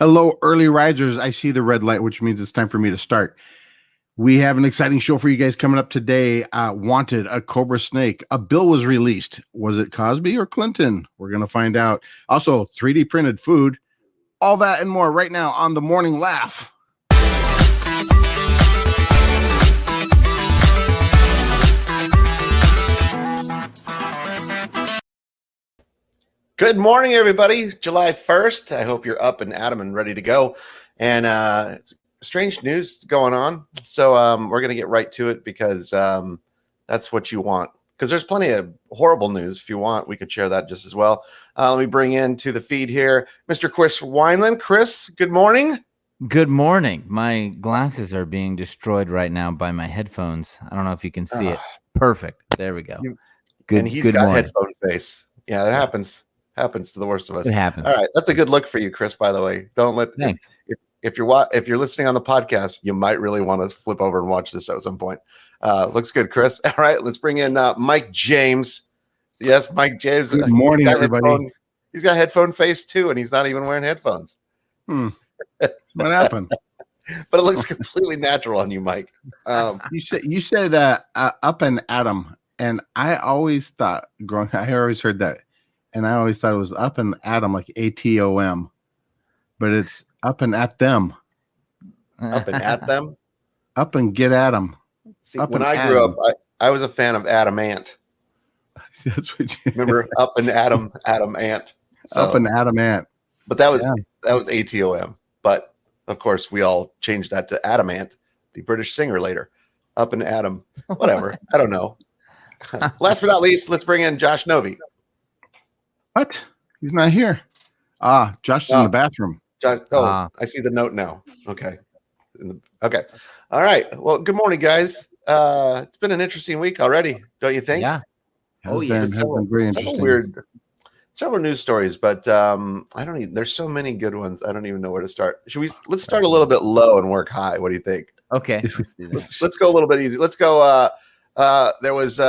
Hello, early risers. I see the red light, which means it's time for me to start. We have an exciting show for you guys coming up today. Wanted, a Cobra snake. A bill was released. Was it Cosby or Clinton? We're going to find out. Also, 3D printed food. All that and more right now on The Morning Laugh. Good morning, everybody. July 1st. I hope you're up and Adam and ready to go. And strange news going on. So we're going to get right to it because that's what you want. Because there's plenty of horrible news. If you want, we could share that just as well. Let me bring into the feed here Mr. Chris Wineland. Chris, good morning. Good morning. My glasses are being destroyed right now by my headphones. I don't know if you can see it. Perfect. There we go. Good. And he's got morning. Headphone face. Yeah, that happens. Happens to the worst of us. It happens. All right, that's a good look for you, Chris. By the way, don't let. Thanks. If you're listening on the podcast, you might really want to flip over and watch this at some point. Looks good, Chris. All right, let's bring in Mike James. Yes, Mike James. Good morning, everybody. He's got headphone face too, and he's not even wearing headphones. What happened? But it looks completely natural on you, Mike. You said up and Adam, and I always thought I always heard that. And I always thought it was up and at them, like ATOM, but it's up and at them. Up and at them? Up and get at them. See, when I grew up, I was a fan of Adam Ant. That's what you remember. Up and Adam Ant. So, up and Adam Ant. But that was ATOM. But of course, we all changed that to Adam Ant, the British singer later. Up and Adam, whatever. I don't know. Last but not least, let's bring in Josh Novi. What? He's not here. Josh is in the bathroom. Josh, I see the note now. Okay. Okay. All right. Well, good morning, guys. It's been an interesting week already, don't you think? Yeah. Has been very interesting. Several news stories, but I don't even. There's so many good ones. I don't even know where to start. Let's start a little bit low and work high. What do you think? Okay. Let's go a little bit easy. Let's go. There was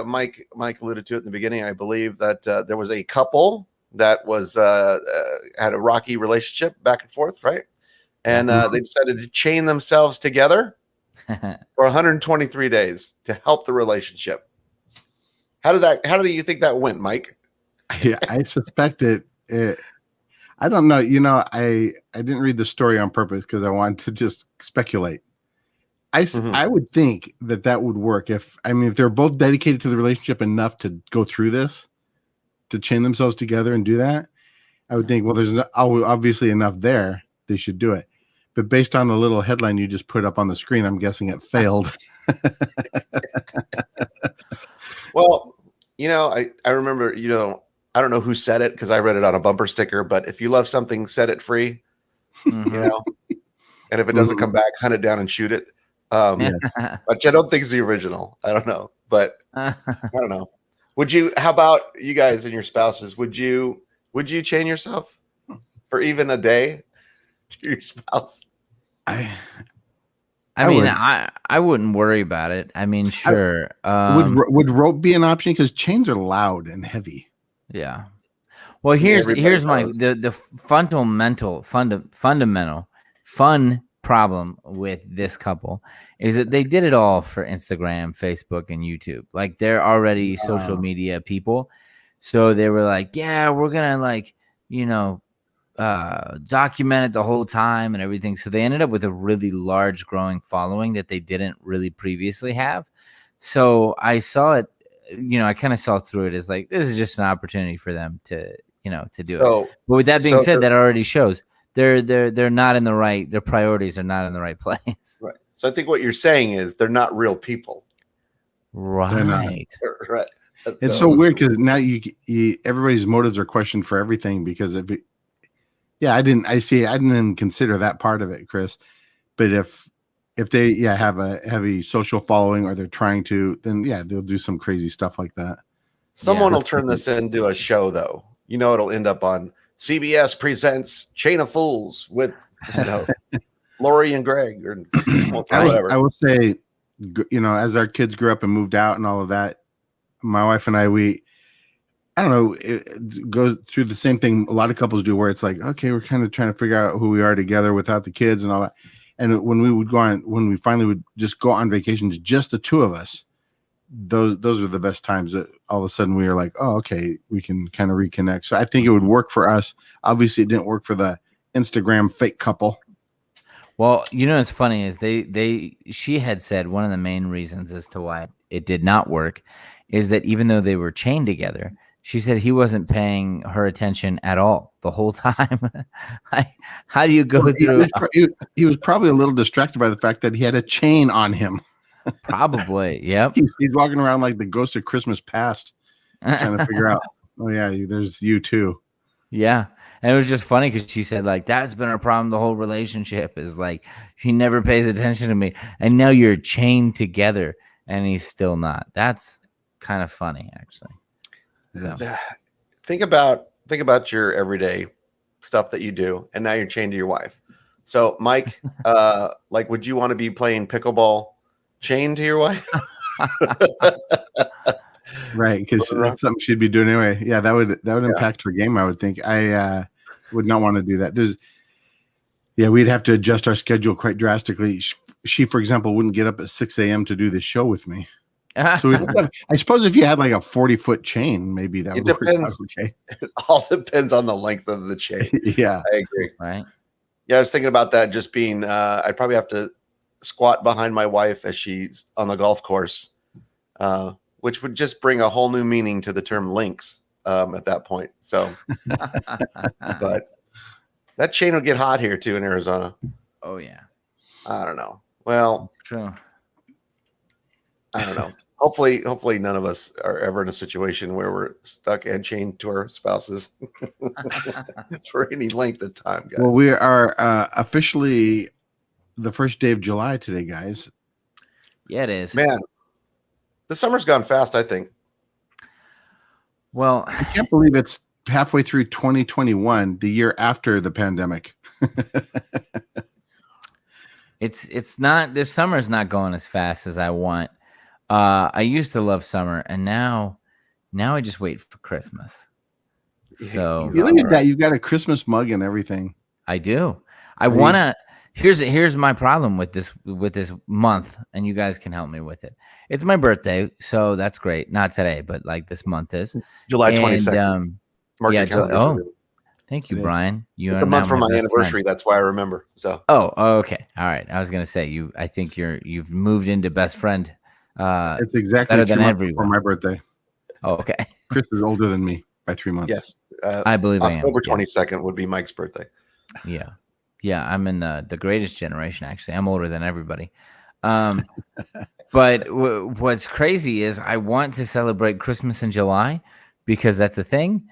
Mike alluded to it in the beginning. I believe that there was a couple that was had a rocky relationship back and forth, right? And they decided to chain themselves together for 123 days to help the relationship. How do you think that went, Mike? Yeah, I suspect it. I don't know. I didn't read the story on purpose because I wanted to just speculate. I would think that would work if they're both dedicated to the relationship enough to go through this, to chain themselves together and do that. I would think, well, there's obviously enough there. They should do it. But based on the little headline you just put up on the screen, I'm guessing it failed. Well, I remember, I don't know who said it because I read it on a bumper sticker, but if you love something, set it free, and if it doesn't come back, hunt it down and shoot it. Which I don't think is the original. I don't know, but I don't know. How about you guys and your spouses? Would you chain yourself for even a day to your spouse? I wouldn't worry about it. Sure. Would rope be an option? Because chains are loud and heavy. Yeah. Well, here's the fundamental fun problem with this couple is that they did it all for Instagram, Facebook, and YouTube. Like, they're already social media people, so they were like, yeah, we're gonna document it the whole time and everything. So they ended up with a really large growing following that they didn't really previously have. So I saw it, I kind of saw through it as like, this is just an opportunity for them to do it. But with that being said, that already shows they're not in the right. Their priorities are not in the right place. Right. So I think what you're saying is they're not real people. Right. Right. It's so weird because now everybody's motives are questioned for everything because of it. Yeah, I didn't consider that part of it, Chris. But if they have a heavy social following or they're trying to, then they'll do some crazy stuff like that. Someone will turn this into a show, though. It'll end up on CBS presents Chain of Fools with Lori and Greg or whatever. I will say, as our kids grew up and moved out and all of that, my wife and I, I don't know, it goes through the same thing a lot of couples do, where it's like, okay, we're kind of trying to figure out who we are together without the kids and all that. And when we finally would just go on vacations, just the two of us, those are the best times that all of a sudden we are like, oh, okay, we can kind of reconnect. So I think it would work for us. Obviously, it didn't work for the Instagram fake couple. Well, what's funny is she had said one of the main reasons as to why it did not work is that even though they were chained together, she said he wasn't paying her attention at all the whole time. How do you go through? He was probably a little distracted by the fact that he had a chain on him. Probably, yep. He's walking around like the ghost of Christmas past, trying to figure out, oh yeah, there's you too. Yeah. And it was just funny because she said, like, that's been our problem. The whole relationship is like, he never pays attention to me. And now you're chained together and he's still not. That's kind of funny, actually. So. Think about your everyday stuff that you do, and now you're chained to your wife. So, Mike, like, would you want to be playing pickleball chained to your wife? Right, because that's something she'd be doing anyway. Yeah, that would impact her game, I would think. I would not want to do that. We'd have to adjust our schedule quite drastically. She, for example, wouldn't get up at 6 a.m. to do this show with me. So I suppose if you had like a 40-foot chain, maybe that would work out okay. It all depends on the length of the chain. Yeah, I agree. Right. Yeah, I was thinking about that. Just being, I'd probably have to squat behind my wife as she's on the golf course, which would just bring a whole new meaning to the term links at that point. So, but that chain will get hot here too in Arizona. Oh yeah. I don't know. Well, true. I don't know. Hopefully none of us are ever in a situation where we're stuck and chained to our spouses for any length of time, guys. Well, we are officially the first day of July today, guys. Yeah, it is. Man, the summer's gone fast, I think. Well, I can't believe it's halfway through 2021, the year after the pandemic. It's not, this summer's not going as fast as I want. I used to love summer, and now I just wait for Christmas. So you look at that, you got a Christmas mug and everything. I do. I want to. Here's my problem with this month, and you guys can help me with it. It's my birthday, so that's great. Not today, but like this month is July 22nd. Thank you, Brian. It's a month from my anniversary. Friend. That's why I remember. So. Oh, okay. All right. I was gonna say I think you've moved into best friend. It's exactly better than everyone for my birthday. Oh, okay. Chris is older than me by 3 months. Yes, I believe October 22nd would be Mike's birthday. Yeah. I'm in the greatest generation. Actually, I'm older than everybody. But what's crazy is I want to celebrate Christmas in July because that's a thing.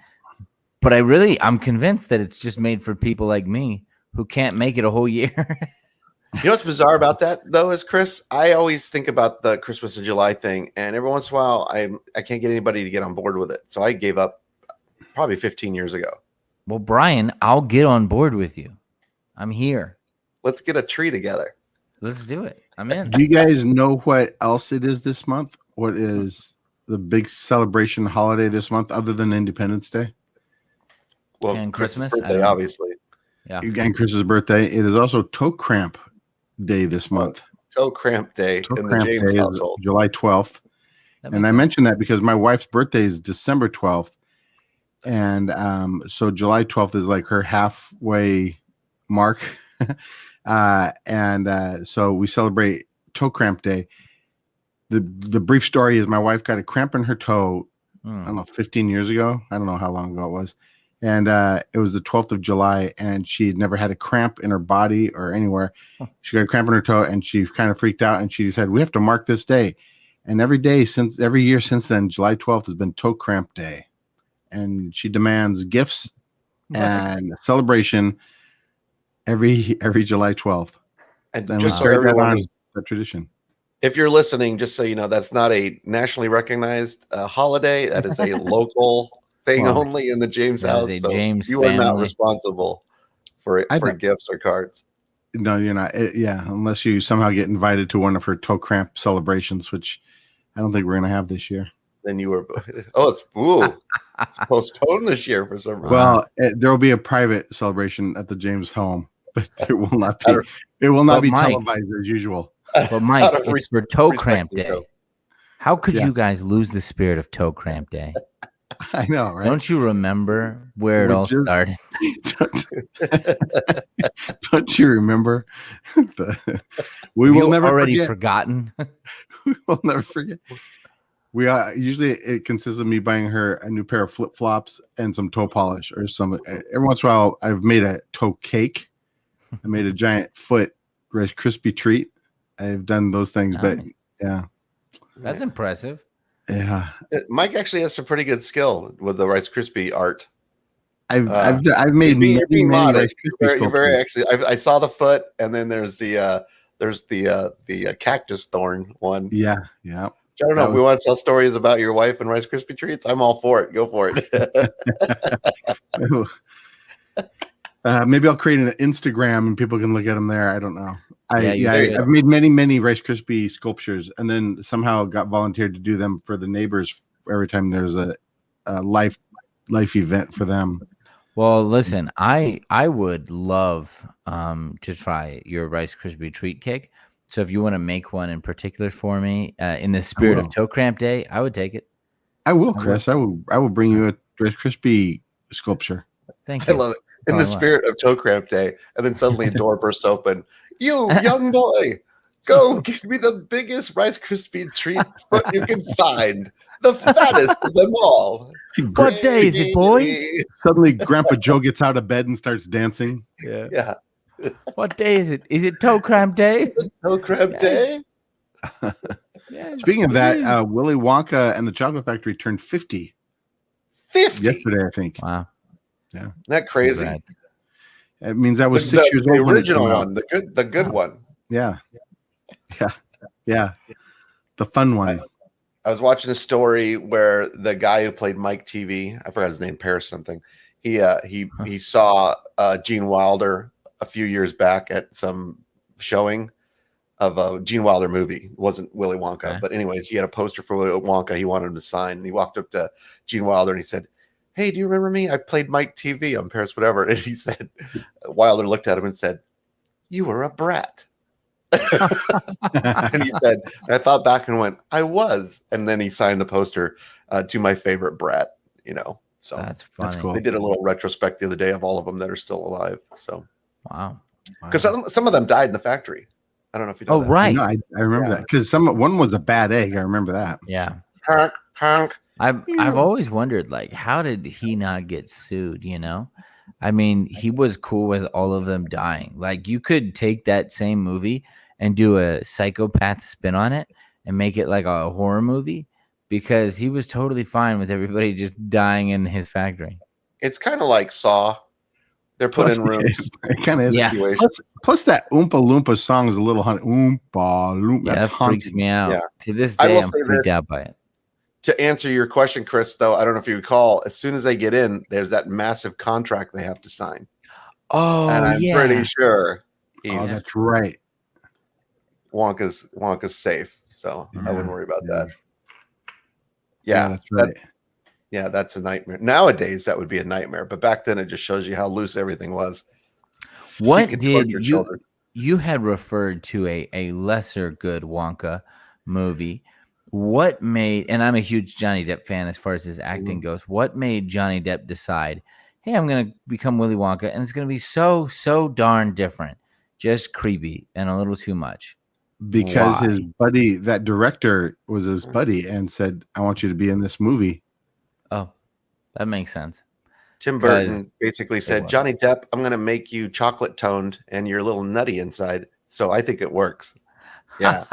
But I'm convinced that it's just made for people like me who can't make it a whole year. You know what's bizarre about that, though, is Chris? I always think about the Christmas in July thing, and every once in a while, I can't get anybody to get on board with it. So I gave up probably 15 years ago. Well, Brian, I'll get on board with you. I'm here. Let's get a tree together. Let's do it. I'm in. Do you guys know what else it is this month? What is the big celebration holiday this month other than Independence Day? Well, and Christmas, birthday, obviously. Yeah. And Chris's birthday. It is also Toe Cramp Day this month. Toe Cramp Day in the James household. July 12th. And I mentioned that because my wife's birthday is December 12th. And so July 12th is like her halfway mark. So we celebrate Toe Cramp Day. The brief story is my wife got a cramp in her toe, I don't know, 15 years ago. I don't know how long ago it was. And it was the 12th of July, and she had never had a cramp in her body or anywhere. She got a cramp in her toe, and she kind of freaked out, and she said, we have to mark this day. And every year since then, July 12th has been Toe Cramp Day. And she demands gifts and celebration every July 12th. And just so everyone, that tradition. If you're listening, just so you know, that's not a nationally recognized holiday. That is a local thing only in the James house. So you are not responsible for gifts or cards. No, you're not. Unless you somehow get invited to one of her toe cramp celebrations, which I don't think we're going to have this year. then you were. Oh, it's postponed this year for some reason. Well, there will be a private celebration at the James home, but it will not be. It will not be televised as usual. But Mike, it's for Toe Cramp Day. How could you guys lose the spirit of Toe Cramp Day? I know, right? Don't you remember where it all started? Don't you remember? We will never already forget. Forgotten. We will never forget. We usually it consists of me buying her a new pair of flip flops and some toe polish or some. Every once in a while, I've made a toe cake. I made a giant foot Rice Krispie treat. I've done those things, but yeah, that's impressive. Yeah, Mike actually has some pretty good skill with the Rice Krispie art. I've made many Rice Krispie. You're very actually. I saw the foot, and then there's the cactus thorn one. Yeah. I don't know. If we want to tell stories about your wife and Rice Krispie treats, I'm all for it. Go for it. Maybe I'll create an Instagram and people can look at them there. I don't know. I've made many Rice Krispie sculptures, and then somehow got volunteered to do them for the neighbors every time there's a life event for them. Well, listen, I would love to try your Rice Krispie treat cake. So if you want to make one in particular for me, in the spirit of Toe Cramp Day, I would take it. I will, Chris. I will bring you a Rice Krispie sculpture. Thank you. I love it. In the spirit of Toe Cramp Day, and then suddenly a door bursts open. You young boy, go give me the biggest Rice Krispie treat foot you can find, the fattest of them all. What day is it, boy? Suddenly, Grandpa Joe gets out of bed and starts dancing. Yeah. What day is it? Is it Toe Cramp Day? Toe Cramp Day. Yes, Speaking of that, Willy Wonka and the Chocolate Factory turned 50. 50 yesterday, I think. Wow. Yeah. Isn't that crazy? Congrats. It means I was 6 years old. The original one, the good one. Yeah. The fun one. I was watching a story where the guy who played Mike TV, I forgot his name, Paris something. He saw Gene Wilder a few years back at some showing of a Gene Wilder movie. It wasn't Willy Wonka, okay. But anyways, he had a poster for Willy Wonka. He wanted him to sign, and he walked up to Gene Wilder and he said, "Hey, do you remember me? I played Mike TV on Paris, whatever." And he said, Wilder looked at him and said, "You were a brat." And he said, I thought back and went, I was. And then he signed the poster to my favorite brat, So that's funny. That's cool. They did a little retrospect the other day of all of them that are still alive. So, wow. Because some of them died in the factory. I don't know if you know that. Right. No, I remember that because one was a bad egg. I remember that. Yeah. Honk. I've always wondered, like, how did he not get sued? I mean, he was cool with all of them dying. Like, you could take that same movie and do a psychopath spin on it and make it like a horror movie because he was totally fine with everybody just dying in his factory. It's kind of like Saw. They're put in rooms. It kind of is. Yeah. Plus that Oompa Loompa song is a little haunted. Oompa Loompa. Yeah, that freaks me out. Yeah. To this day, I'm freaked out by it. To answer your question, Chris, though, I don't know if you recall, as soon as they get in, there's that massive contract they have to sign. Oh, and I'm pretty sure that's right. Wonka's safe, so I wouldn't worry about that. Yeah, that's right. That's a nightmare. Nowadays, that would be a nightmare, but back then, it just shows you how loose everything was. What did you had referred to a lesser good Wonka movie? What made, and I'm a huge Johnny Depp fan as far as his acting goes, what made Johnny Depp decide, hey, I'm going to become Willy Wonka, and it's going to be so darn different, just creepy and a little too much? Because his buddy, that director was his buddy and said, I want you to be in this movie. Oh, that makes sense. Tim Burton basically said, Johnny Depp, I'm going to make you chocolate toned and you're a little nutty inside. So I think it works. Yeah.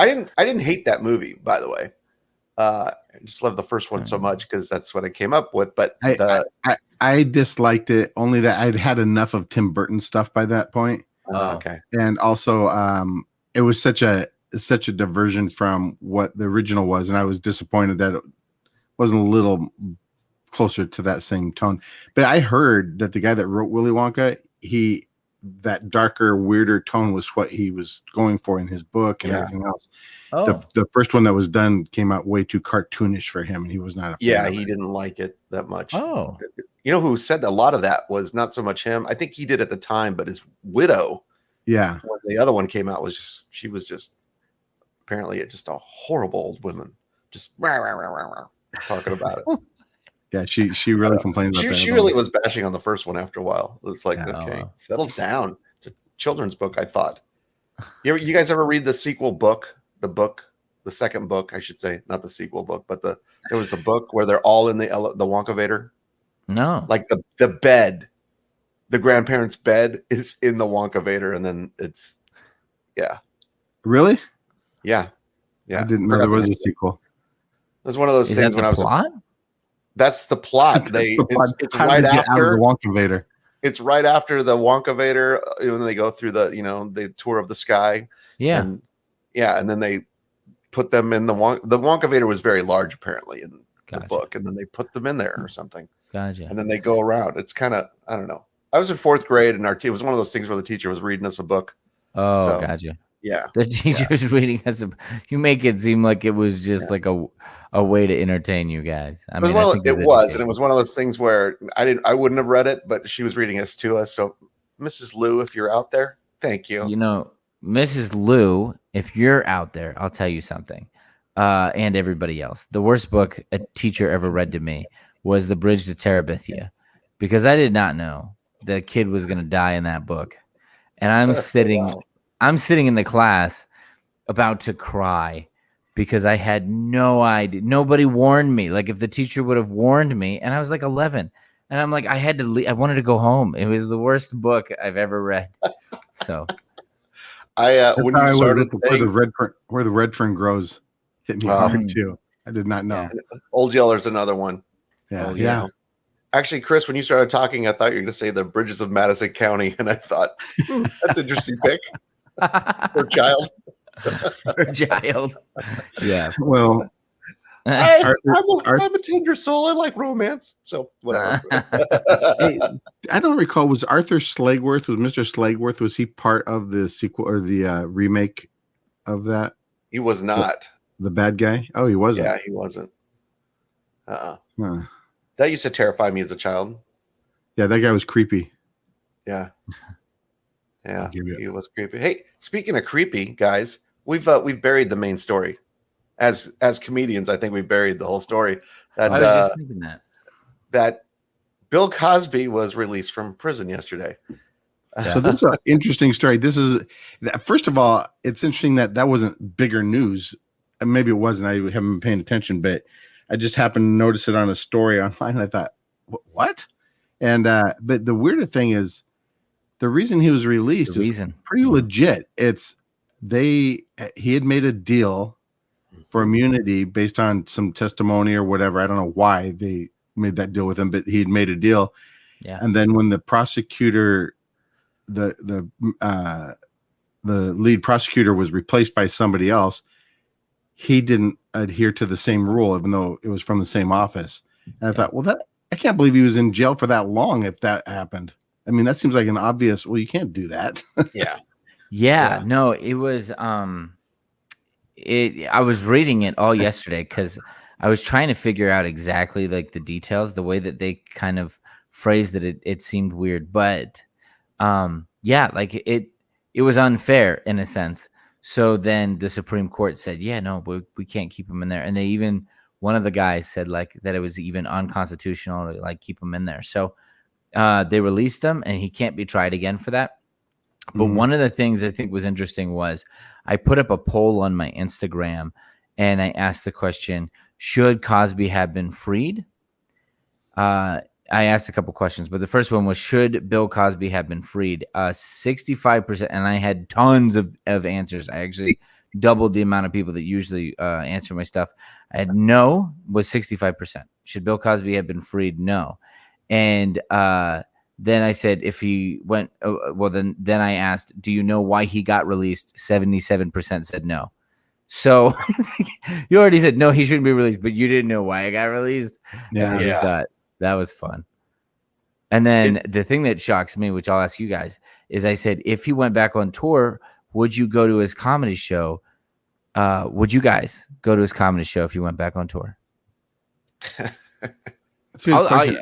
I didn't hate that movie, by the way. I just love the first one so much because that's what I came up with. But I disliked it only that I'd had enough of Tim Burton stuff by that point. Okay. And also, it was such a diversion from what the original was, and I was disappointed that it wasn't a little closer to that same tone. But I heard that the guy that wrote Willy Wonka, he that darker, weirder tone was what he was going for in his book and everything else. Oh, The first one that was done came out way too cartoonish for him, and he was not a fan of he it. didn't like it that much. Oh, You know who said a lot of that was not so much him. I think he did at the time, but his widow. Yeah. When the other one came out, she was just apparently just a horrible old woman, just talking about it. Yeah, she really complained about that. She really was bashing on the first one after a while. It was like, okay, settle down. It's a children's book, I thought. You guys ever read the sequel book? The second book, I should say, not the sequel book, but there was a book where they're all in the Wonkavator. No. Like the bed, the grandparents' bed is in the Wonkavator, and then it's Really? Yeah. I didn't know there was a sequel. It was one of those things when I was plot? That's the plot. It's right after the Wonkavator. It's right after the Wonkavator when they go through the tour of the sky. Yeah. And then they put them in the Wonkavator was very large apparently in the book, and then they put them in there or something. Gotcha. And then they go around. It's kind of, I don't know. I was in 4th grade, and it was one of those things where the teacher was reading us a book. Oh, gotcha. Yeah. The teacher's reading us. You make it seem like it was just like a way to entertain you guys. I mean, it was, and it was one of those things where I wouldn't have read it, but she was reading us to us. So, Mrs. Lou, if you're out there, thank you. You know, Mrs. Lou, if you're out there, I'll tell you something. And everybody else, the worst book a teacher ever read to me was The Bridge to Terabithia, because I did not know the kid was going to die in that book, and I'm sitting in the class about to cry because I had no idea. Nobody warned me. Like if the teacher would have warned me, and I was like 11, and I'm like, I had to leave. I wanted to go home. It was the worst book I've ever read. So when you started where the red fern grows hit me hard too. I did not know. Yeah. Old Yeller's another one. Yeah. Actually, Chris, when you started talking, I thought you were going to say the bridges of Madison County, and I thought that's an interesting pick. For child. Yeah. Well, I'm a tender soul. I like romance. So whatever. Hey, I don't recall. Was Arthur Slagworth, Mr. Slagworth, was he part of the sequel or the remake of that? He was not. The bad guy? Oh, he wasn't. Yeah, he wasn't. That used to terrify me as a child. Yeah, that guy was creepy. Yeah. Yeah, he was creepy. Hey, speaking of creepy, guys, we've buried the main story. As comedians, I think we buried the whole story. I was just thinking that Bill Cosby was released from prison yesterday. So this is an interesting story. First of all, it's interesting that wasn't bigger news. And maybe it wasn't. I haven't been paying attention, but I just happened to notice it on a story online. And I thought, what? And but the weirder thing is, the reason he was released is pretty legit. He had made a deal for immunity based on some testimony or whatever. I don't know why they made that deal with him, but he had made a deal. Yeah. And then when the prosecutor, the lead prosecutor was replaced by somebody else, he didn't adhere to the same rule, even though it was from the same office. And I thought, well, I can't believe he was in jail for that long if that happened. I mean, that seems like an obvious, well, you can't do that. Yeah. No, it was I was reading it all yesterday because I was trying to figure out exactly like the details, the way that they kind of phrased it. It seemed weird, but like it was unfair in a sense. So then the Supreme Court said, yeah, no, we can't keep him in there. And one of the guys said like that it was even unconstitutional to like keep him in there. So they released him and he can't be tried again for that. But one of the things I think was interesting was I put up a poll on my Instagram and I asked the question, should Cosby have been freed? I asked a couple questions, but the first one was, should Bill Cosby have been freed? 65%, and I had tons of answers. I actually doubled the amount of people that usually answer my stuff. I had no was 65%. Should Bill Cosby have been freed? No. And then I said, if he went, then I asked, do you know why he got released? 77% said no. So you already said, no, he shouldn't be released, but you didn't know why I got released. Yeah. That was fun. And then the thing that shocks me, which I'll ask you guys, is I said, if he went back on tour, would you go to his comedy show? Would you guys go to his comedy show if he went back on tour? That's a good question.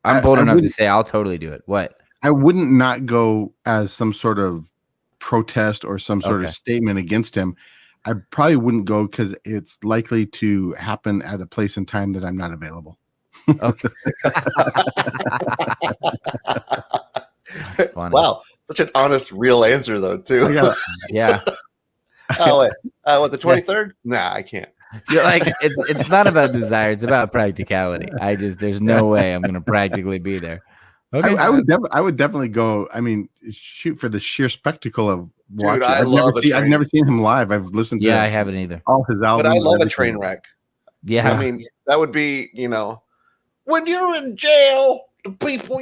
I'm bold enough to say I'll totally do it. What? I wouldn't not go as some sort of protest or some sort of statement against him. I probably wouldn't go because it's likely to happen at a place and time that I'm not available. Okay. Wow, such an honest, real answer though, too. Yeah. Oh wait, what, the 23rd? Nah, I can't. You're like, it's not about desire; it's about practicality. There's no way I'm going to practically be there. Okay, I would definitely go. I mean, shoot, for the sheer spectacle of watching. I've never seen him live. I've listened to I haven't either. All his albums. But I love a train wreck. Yeah, I mean, that would be, when you're in jail, the people,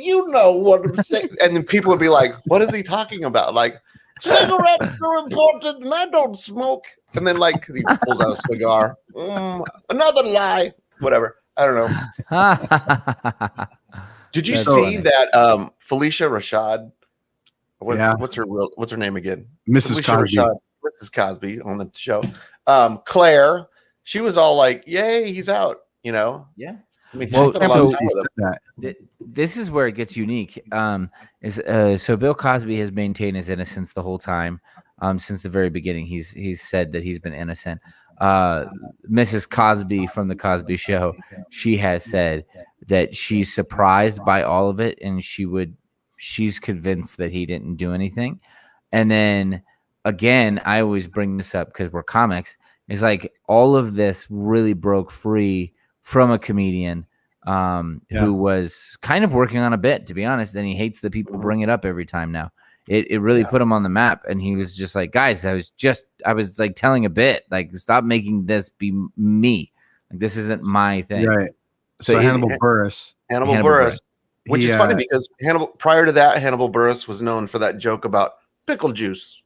what I'm saying, and then people would be like, "What is he talking about?" Like, cigarettes are important, and I don't smoke. And then, like, he pulls out a cigar. Another lie. Whatever. I don't know. Did you see that Felicia Rashad? What's her name again? Mrs. Cosby. Rashad, Mrs. Cosby on the show. Claire, she was all like, "Yay, he's out!" Yeah. I mean, well, this is where it gets unique. So Bill Cosby has maintained his innocence the whole time. Since the very beginning, he's said that he's been innocent. Mrs. Cosby from the Cosby Show, she has said that she's surprised by all of it, and she's convinced that he didn't do anything. And then again, I always bring this up because we're comics. It's like all of this really broke free from a comedian who was kind of working on a bit, to be honest, and he hates that people bring it up every time now. It really put him on the map, and he was just like, guys, I was like telling a bit, like, stop making this be me. Like, this isn't my thing. Right. So Hannibal Buress, which is funny because prior to that, Hannibal Buress was known for that joke about pickle juice.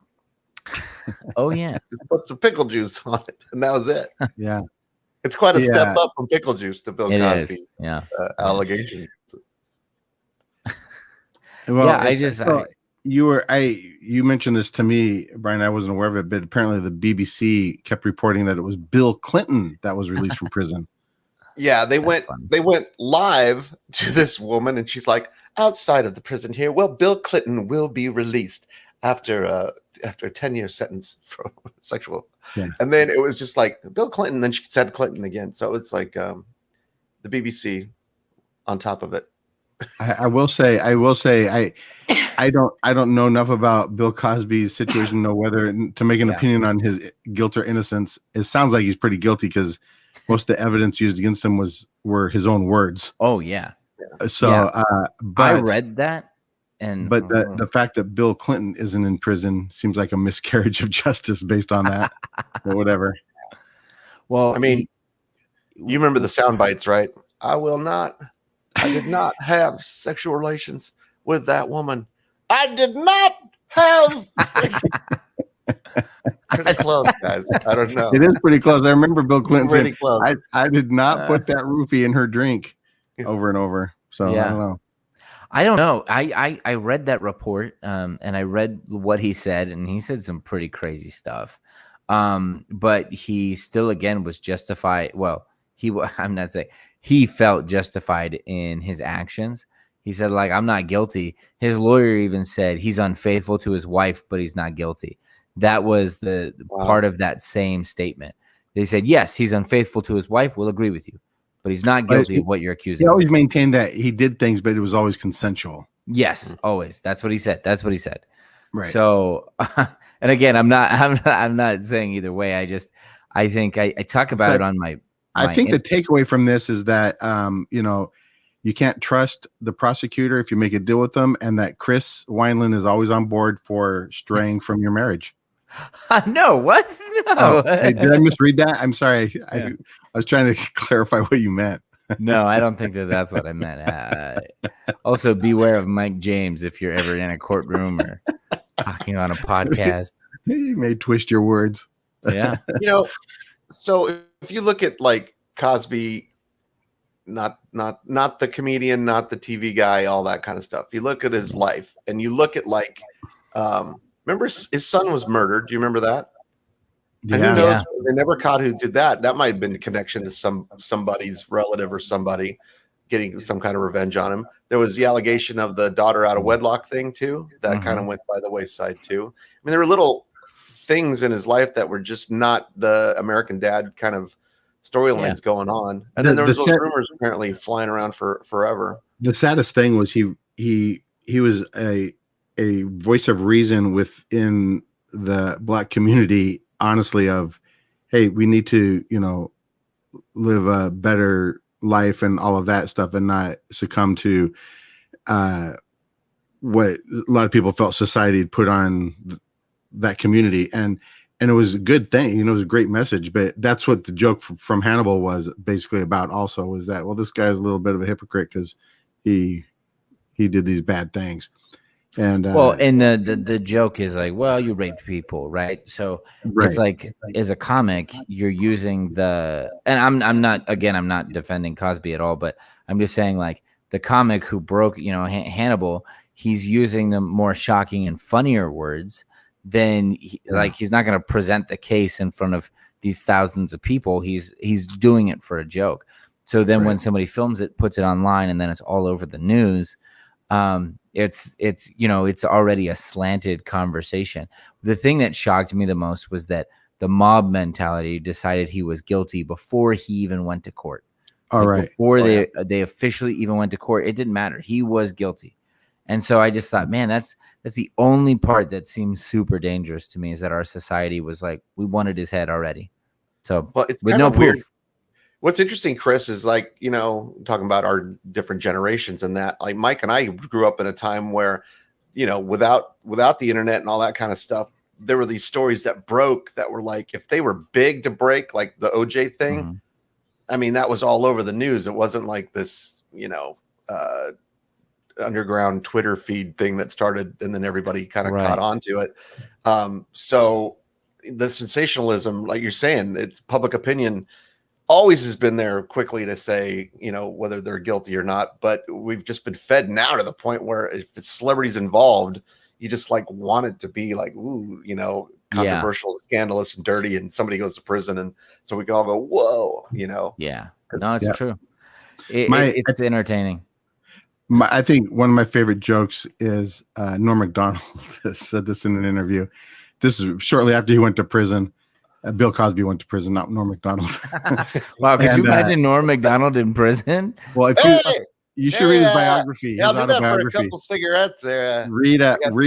Oh yeah, put some pickle juice on it, and that was it. Yeah, it's quite a step up from pickle juice to Bill Cosby. Allegation. Well, you mentioned this to me, Brian. I wasn't aware of it, but apparently the BBC kept reporting that it was Bill Clinton that was released from prison. Yeah, they went live to this woman, and she's like, outside of the prison here, well, Bill Clinton will be released after a 10-year sentence for sexual. Yeah. And then it was just like Bill Clinton, then she said Clinton again. So it's like the BBC on top of it. I will say I don't know enough about Bill Cosby's situation to know whether to make an opinion on his guilt or innocence. It sounds like he's pretty guilty because most of the evidence used against him were his own words. Oh yeah. So but I read that, but the fact that Bill Clinton isn't in prison seems like a miscarriage of justice based on that. Or whatever. Well, I mean, you remember the sound bites, right? I did not have sexual relations with that woman. I did not have. Pretty close, guys. I don't know. It is pretty close. I remember Bill Clinton saying, close. I did not put that roofie in her drink over and over. So I don't know. I read that report and I read what he said, and he said some pretty crazy stuff. But he still, again, was justified. Well, I'm not saying he felt justified in his actions. He said, like, I'm not guilty. His lawyer even said he's unfaithful to his wife, but he's not guilty. That was the part of that same statement. They said, yes, he's unfaithful to his wife. We'll agree with you, but he's not guilty of what you're accusing. He always maintained that he did things, but it was always consensual. Yes, always. That's what he said. Right. So, and again, I'm not saying either way. I think I talk about it on my I think the takeaway from this is that, you can't trust the prosecutor if you make a deal with them, and that Chris Wineland is always on board for straying from your marriage. No, what? No. Hey, did I misread that? I'm sorry. Yeah. I was trying to clarify what you meant. No, I don't think that's what I meant. Also, beware of Mike James if you're ever in a courtroom or talking on a podcast. You may twist your words. Yeah. So if you look at like Cosby, not the comedian, not the TV guy, all that kind of stuff. You look at his life, and you look at like, remember his son was murdered. Do you remember that? And who knows? They never caught who did that. That might have been a connection to somebody's relative or somebody getting some kind of revenge on him. There was the allegation of the daughter out of wedlock thing too. That kind of went by the wayside too. I mean, there were little things in his life that were just not the American Dad kind of storylines going on. And then there was those rumors apparently flying around for forever. The saddest thing was he was a voice of reason within the Black community, honestly, of, hey, we need to, live a better life and all of that stuff, and not succumb to what a lot of people felt society had put on that community. And it was a good thing, it was a great message. But that's what the joke from Hannibal was basically about also, was that, well, this guy's a little bit of a hypocrite because he did these bad things. And and the joke is like, well, you raped people, right? So it's like, as a comic, you're using and I'm not defending Cosby at all, but I'm just saying, like, the comic who broke, Hannibal, he's using the more shocking and funnier words than like, he's not going to present the case in front of these thousands of people. He's doing it for a joke. So then when somebody films it, puts it online, and then it's all over the news, it's already a slanted conversation. The thing that shocked me the most was that the mob mentality decided he was guilty before he even went to court. Before they officially even went to court, it didn't matter. He was guilty. And so I just thought, man, that's the only part that seems super dangerous to me, is that our society was like, we wanted his head already. So, it's with no proof. Weird. What's interesting, Chris, is like, talking about our different generations, and that, like, Mike and I grew up in a time where, without the internet and all that kind of stuff, there were these stories that broke that were like, if they were big to break, like the OJ thing, I mean, that was all over the news. It wasn't like this, underground Twitter feed thing that started and then everybody kind of caught on to it. So the sensationalism, like you're saying, it's public opinion always has been there quickly to say, whether they're guilty or not. But we've just been fed now to the point where if it's celebrities involved, you just like want it to be like, ooh, controversial, scandalous, and dirty, and somebody goes to prison, and so we can all go, whoa, Yeah, no, it's true. It's entertaining. I think one of my favorite jokes is Norm Macdonald said this in an interview. This is shortly after he went to prison. Bill Cosby went to prison, not Norm Macdonald. Wow, could you imagine Norm Macdonald in prison? Well, if you should read his biography. I'll do that for a couple cigarettes there. Read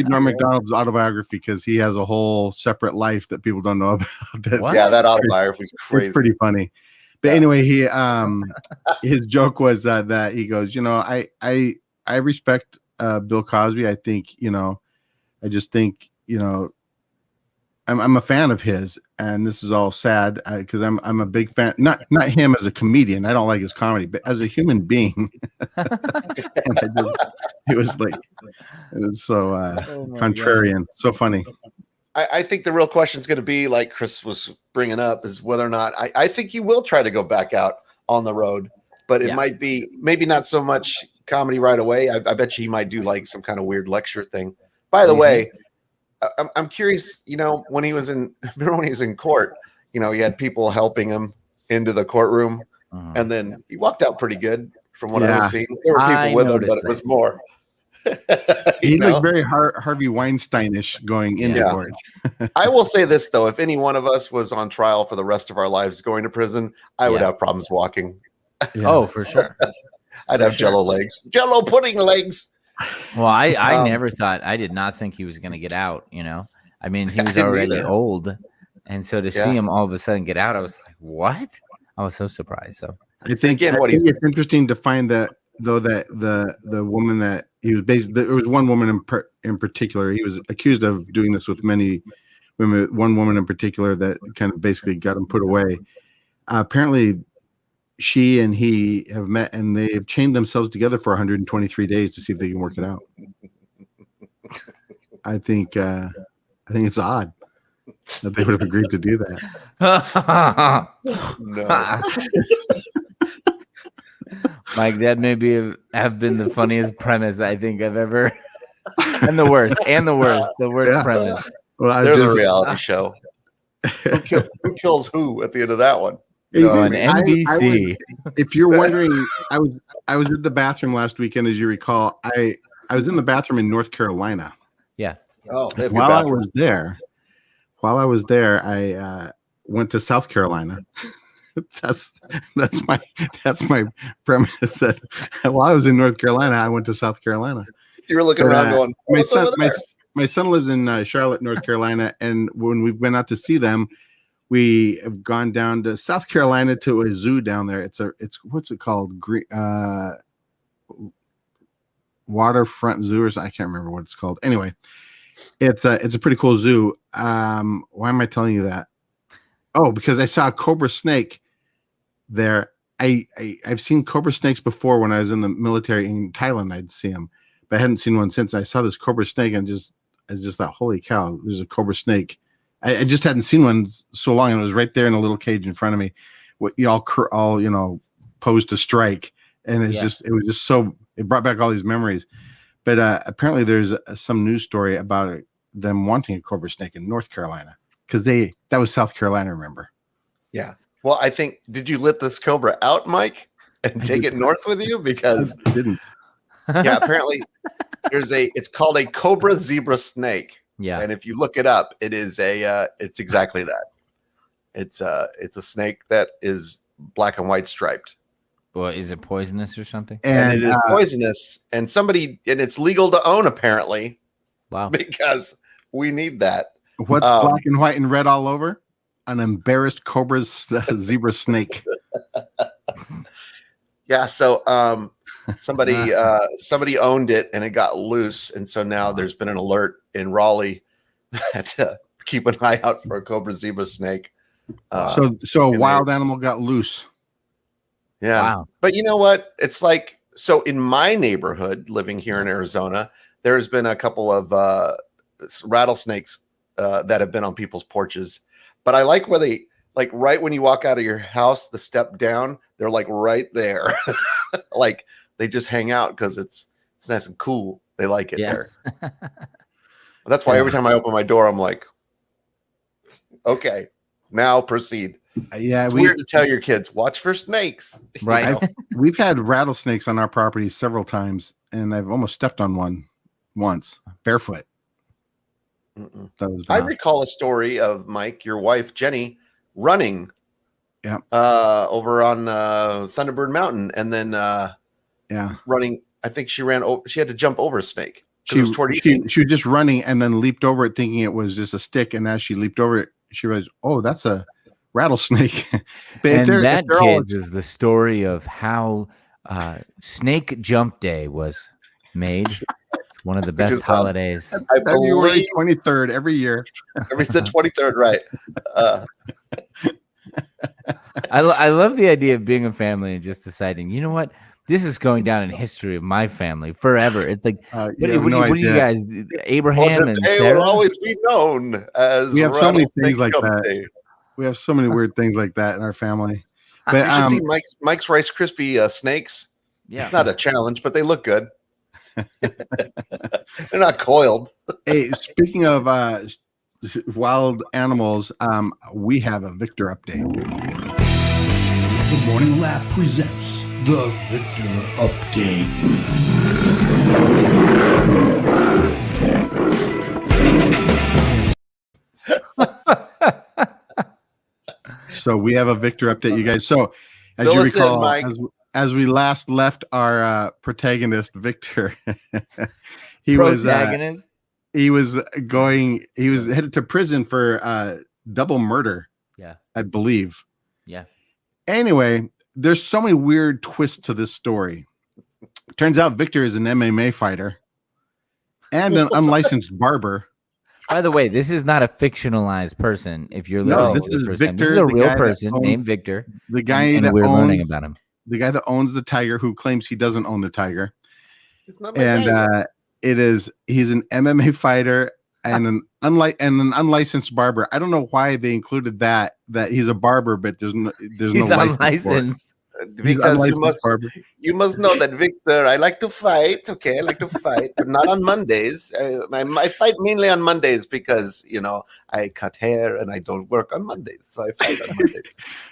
Norm Macdonald's autobiography, because he has a whole separate life that people don't know about. That autobiography is crazy. It's pretty funny. But anyway, he his joke was that he goes, I respect Bill Cosby. I think, I just think, I'm a fan of his, and this is all sad because I'm a big fan. Not him as a comedian. I don't like his comedy, but as a human being, it was so contrarian, so funny. I think the real question is going to be, like Chris was bringing up, is whether or not I think he will try to go back out on the road, but it might be maybe not so much comedy right away. I bet you he might do like some kind of weird lecture thing. By the way, I'm curious, when he was in court, he had people helping him into the courtroom, and then he walked out pretty good from what I was seeing. There were people with him, but it was more. He looked very Harvey Weinsteinish going into court. I will say this though: if any one of us was on trial for the rest of our lives going to prison, I would have problems walking. Oh, for sure. I'd have Jello legs, Jello pudding legs. Well, I never thought, I did not think he was going to get out. I mean, he was already old, and so to see him all of a sudden get out, I was like, what? I was so surprised. So I think it's interesting to find that, though, that the woman that he was basically, there was one woman in particular. He was accused of doing this with many women. One woman in particular that kind of basically got him put away. Apparently, she and he have met, and they have chained themselves together for 123 days to see if they can work it out. I think it's odd that they would have agreed to do that. No. Mike, that maybe have been the funniest premise I think I've ever, and the worst Yeah. premise. Well, There's a reality show. Who kills who at the end of that one? On NBC. If you're wondering, I was in the bathroom last weekend, as you recall. I was in the bathroom in North Carolina. Yeah. Oh, while I was there, I went to South Carolina. that's my premise. That while I was in North Carolina, I went to South Carolina. You were looking around going, my son lives in Charlotte, North Carolina, and when we've been out to see them, we have gone down to South Carolina to a zoo down there. It's what's it called? Waterfront Zoo or something. I can't remember what it's called. Anyway, it's a pretty cool zoo. Why am I telling you that? Oh, because I saw a cobra snake there. I've seen cobra snakes before when I was in the military in Thailand. I'd see them, but I hadn't seen one since. I saw this cobra snake and I just thought, holy cow, there's a cobra snake. I just hadn't seen one so long, and it was right there in a little cage in front of me, all posed to strike. And it brought back all these memories. But apparently there's some news story about them wanting a cobra snake in North Carolina, because that was South Carolina, remember? Yeah. Well, I think, did you let this cobra out, Mike, and take it north with you? Because I didn't. Yeah, apparently it's called a cobra zebra snake. Yeah. And if you look it up, it's exactly that. It's a snake that is black and white striped. Well, is it poisonous or something? And it is poisonous, and it's legal to own, apparently. Wow. Because we need that. What's black and white and red all over? An embarrassed cobra zebra snake. Yeah. So somebody owned it and it got loose, and so now there's been an alert in Raleigh that keep an eye out for a cobra zebra snake. So a wild animal got loose. Yeah. Wow. But you know what? It's like, so in my neighborhood, living here in Arizona, there has been a couple of rattlesnakes that have been on people's porches. But I like where they, like, right when you walk out of your house, the step down, they're like right there. Like they just hang out because it's nice and cool. They like it there. That's why every time I open my door, I'm like, okay, now proceed. Yeah, it's weird to tell your kids, watch for snakes. Right. We've had rattlesnakes on our property several times, and I've almost stepped on one once, barefoot. I recall a story of Mike, your wife, Jenny, running over on Thunderbird Mountain, and then running. I think she ran over, she had to jump over a snake. She was just running and then leaped over it thinking it was just a stick, and as she leaped over it, she realized, oh, that's a rattlesnake. And that, kids, is the story of how Snake Jump Day was made. It's one of the best holidays. February 23rd every year. Every the 23rd, right? I love the idea of being a family and just deciding, you know what, this is going down in history of my family forever. It's like, what do you guys, Abraham and Sarah? Will always be known as. We have so many things like that. Day. We have so many weird things like that in our family. But you should see Mike's Rice Krispie snakes. Yeah, it's not a challenge, but they look good. They're not coiled. Hey, speaking of wild animals, we have a Victor update. The Morning Laugh presents the Victor Update. So we have a Victor update, you guys. So as you recall, as we last left our protagonist, Victor, he was headed to prison for double murder. Yeah, I believe. Yeah. Anyway, there's so many weird twists to this story. Turns out Victor is an MMA fighter and an unlicensed barber. By the way, this is not a fictionalized person. If you're listening to this person, this is a real person named Victor. The guy and we're learning about him. The guy that owns the tiger, who claims he doesn't own the tiger, and he's an MMA fighter and an unlicensed barber. I don't know why they included that he's a barber, but there's no unlicensed. Because you must know that, Victor, I like to fight. Okay, I like to fight, but not on Mondays. I fight mainly on Mondays because I cut hair and I don't work on Mondays, so I fight on Mondays.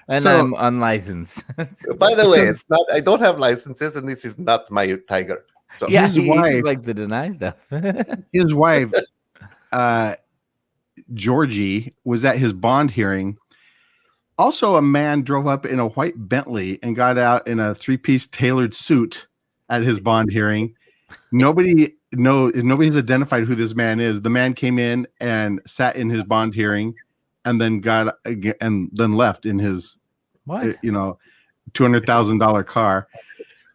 And I'm unlicensed. By the way, it's not. I don't have licenses, and this is not my tiger. So yeah, his wife just likes to deny stuff. His wife, Georgie, was at his bond hearing. Also, a man drove up in a white Bentley and got out in a 3-piece tailored suit at his bond hearing. Nobody's identified who this man is. The man came in and sat in his bond hearing, and then left in his $200,000 car.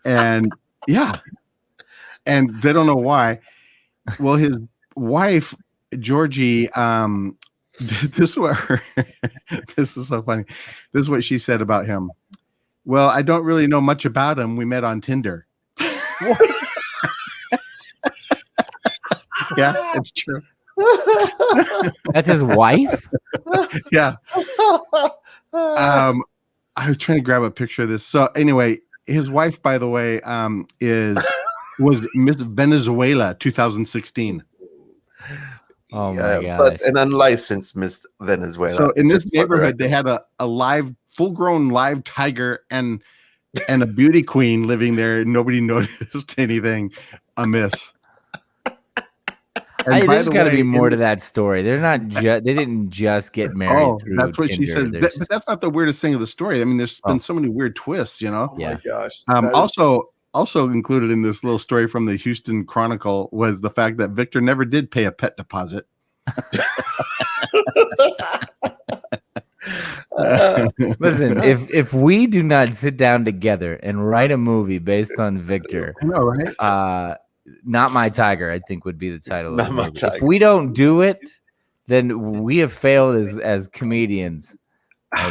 And yeah, and they don't know why. Well, his wife, Georgie, this is so funny. This is what she said about him. Well, I don't really know much about him. We met on Tinder. Yeah, it's true. That's his wife? Yeah. I was trying to grab a picture of this. So anyway, his wife, by the way, was Miss Venezuela 2016 Oh my gosh. But an unlicensed Miss Venezuela. So in this neighborhood, they had a full-grown live tiger and a beauty queen living there. Nobody noticed anything amiss. There's got to be more to that story. They're not they didn't just get married. Oh, that's what she said. But that's not the weirdest thing of the story. I mean, there's been so many weird twists, Oh my gosh. Also included in this little story from the Houston Chronicle was the fact that Victor never did pay a pet deposit. Listen, if we do not sit down together and write a movie based on Victor, I know, right? Not My Tiger, I think would be the title of the movie. Tiger. If we don't do it, then we have failed as comedians.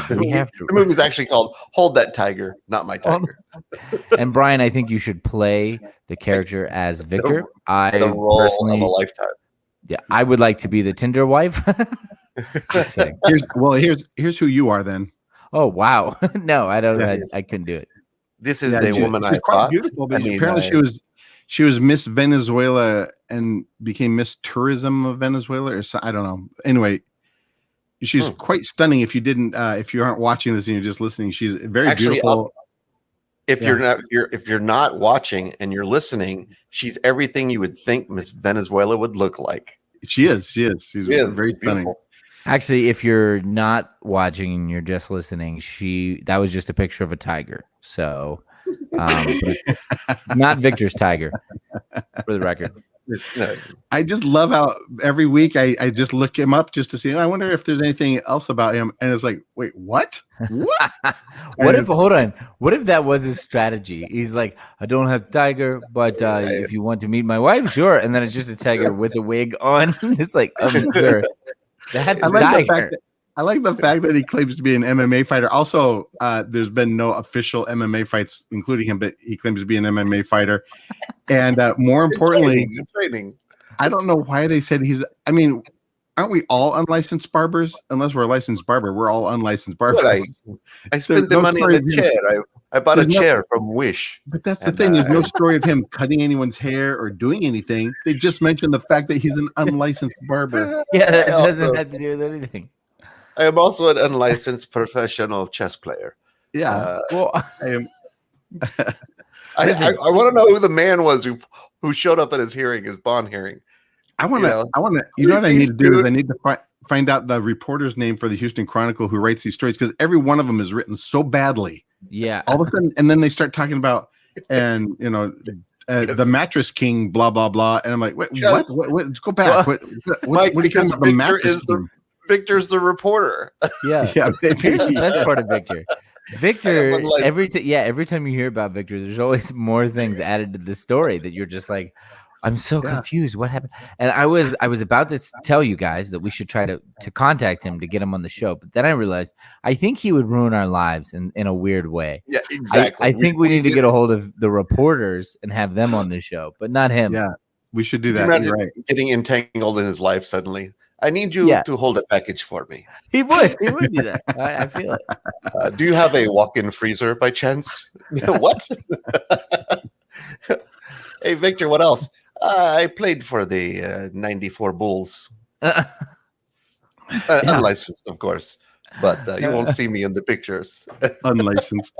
We have to. The movie's actually called "Hold That Tiger," not My Tiger. And Brian, I think you should play the character as Victor. The role of a lifetime. Yeah, I would like to be the Tinder wife. Just kidding. Here's who you are then. Oh wow, no, I don't. I couldn't do it. This is the woman I quite thought. Beautiful, but apparently she was Miss Venezuela and became Miss Tourism of Venezuela, or so, I don't know. Anyway, she's quite stunning. If you aren't watching this and you're just listening, she's very beautiful. If you're not watching and you're listening, she's everything you would think Miss Venezuela would look like. She is. She's very stunning. Actually, if you're not watching and you're just listening, that was just a picture of a tiger. So it's not Victor's tiger, for the record. I just love how every week I just look him up just to see. I wonder if there's anything else about him. And it's like, wait, what? Hold on. What if that was his strategy? He's like, I don't have tiger, but if you want to meet my wife, sure. And then it's just a tiger with a wig on. It's like, sir, that's tiger. I like the fact that he claims to be an MMA fighter. Also, there's been no official MMA fights, including him, but he claims to be an MMA fighter. And more importantly, training. I don't know why they said I mean, aren't we all unlicensed barbers? Unless we're a licensed barber, we're all unlicensed barbers. I spent the money on a chair. I bought a chair from Wish. But that's the thing. There's no story of him cutting anyone's hair or doing anything. They just mentioned the fact that he's an unlicensed barber. Yeah, that doesn't have to do with anything. I am also an unlicensed professional chess player. Yeah. I am. I want to know who the man was who showed up at his bond hearing. I want to. You know what I need to do is I need to find out the reporter's name for the Houston Chronicle who writes these stories, because every one of them is written so badly. Yeah. All of a sudden, and then they start talking about the mattress king, blah blah blah, and I'm like, what? Go back. What do you think about the mattress king? Victor's the reporter. Yeah, that's part of Victor. Victor, every time you hear about Victor, there's always more things added to the story that you're just like, I'm so confused. What happened? And I was about to tell you guys that we should try to contact him to get him on the show, but then I realized I think he would ruin our lives in a weird way. Yeah, exactly. I think we need to get a hold of the reporters and have them on the show, but not him. Yeah, we should do that. Imagine right. Getting entangled in his life suddenly. I need you to hold a package for me. He would do that. I feel it. Do you have a walk-in freezer by chance? What? Hey, Victor, what else? I played for the 94 Bulls. Unlicensed, of course. But you won't see me in the pictures. Unlicensed.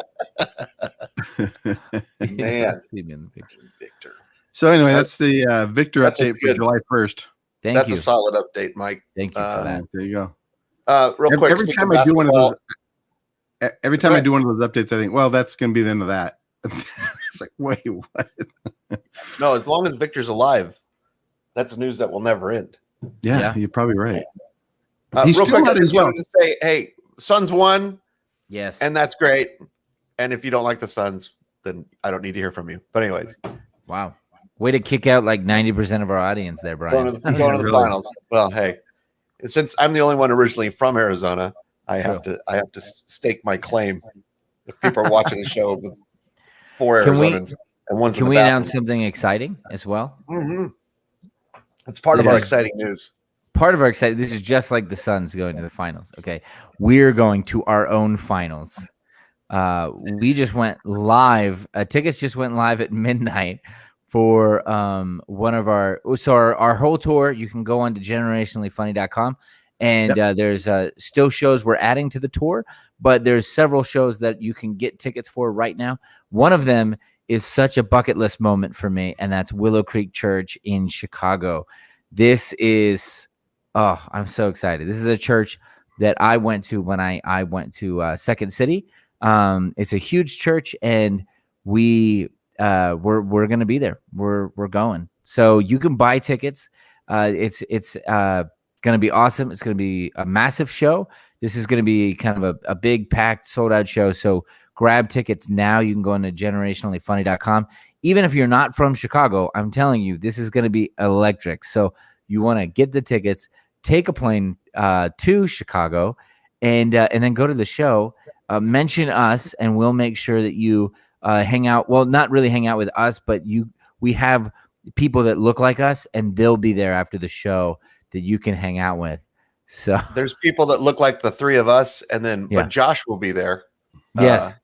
Man. See me in the picture. Victor. So anyway, that's the Victor update for July 1st. Thank you. That's a solid update, Mike. Thank you for that. There you go. Real quick, every time I do one of those, updates, I think, well, that's going to be the end of that. It's like, wait, what? No, as long as Victor's alive, that's news that will never end. Yeah. You're probably right. He's real quick, I just wanted to say, hey, Suns won. Yes. And that's great. And if you don't like the Suns, then I don't need to hear from you. But anyways. Wow. Way to kick out like 90% of our audience there, Brian. Going to the finals. Well, hey, since I'm the only one originally from Arizona, I have to stake my claim. If people are watching the show with 4 Arizonans and one's can we announce something exciting as well? Mm-hmm. It's part of our exciting news. Part of our exciting. This is just like the Suns going to the finals. Okay, we're going to our own finals. We just went live. Tickets just went live at midnight for one of our whole tour. You can go on to generationallyfunny.com and there's still shows we're adding to the tour, but there's several shows that you can get tickets for right now. One of them is such a bucket list moment for me, and that's Willow Creek Church in Chicago. This is I'm so excited. This is a church that I went to when I went to Second City. It's a huge church, and we're going to be there. We're going. So you can buy tickets. It's going to be awesome. It's going to be a massive show. This is going to be kind of a big packed sold out show. So grab tickets now. You can go into generationallyfunny.com. Even if you're not from Chicago, I'm telling you, this is going to be electric. So you want to get the tickets, take a plane to Chicago, and then go to the show. Mention us, and we'll make sure that you hang out. Well, not really hang out with us, but we have people that look like us, and they'll be there after the show that you can hang out with. So there's people that look like the three of us, and then but Josh will be there. Yes,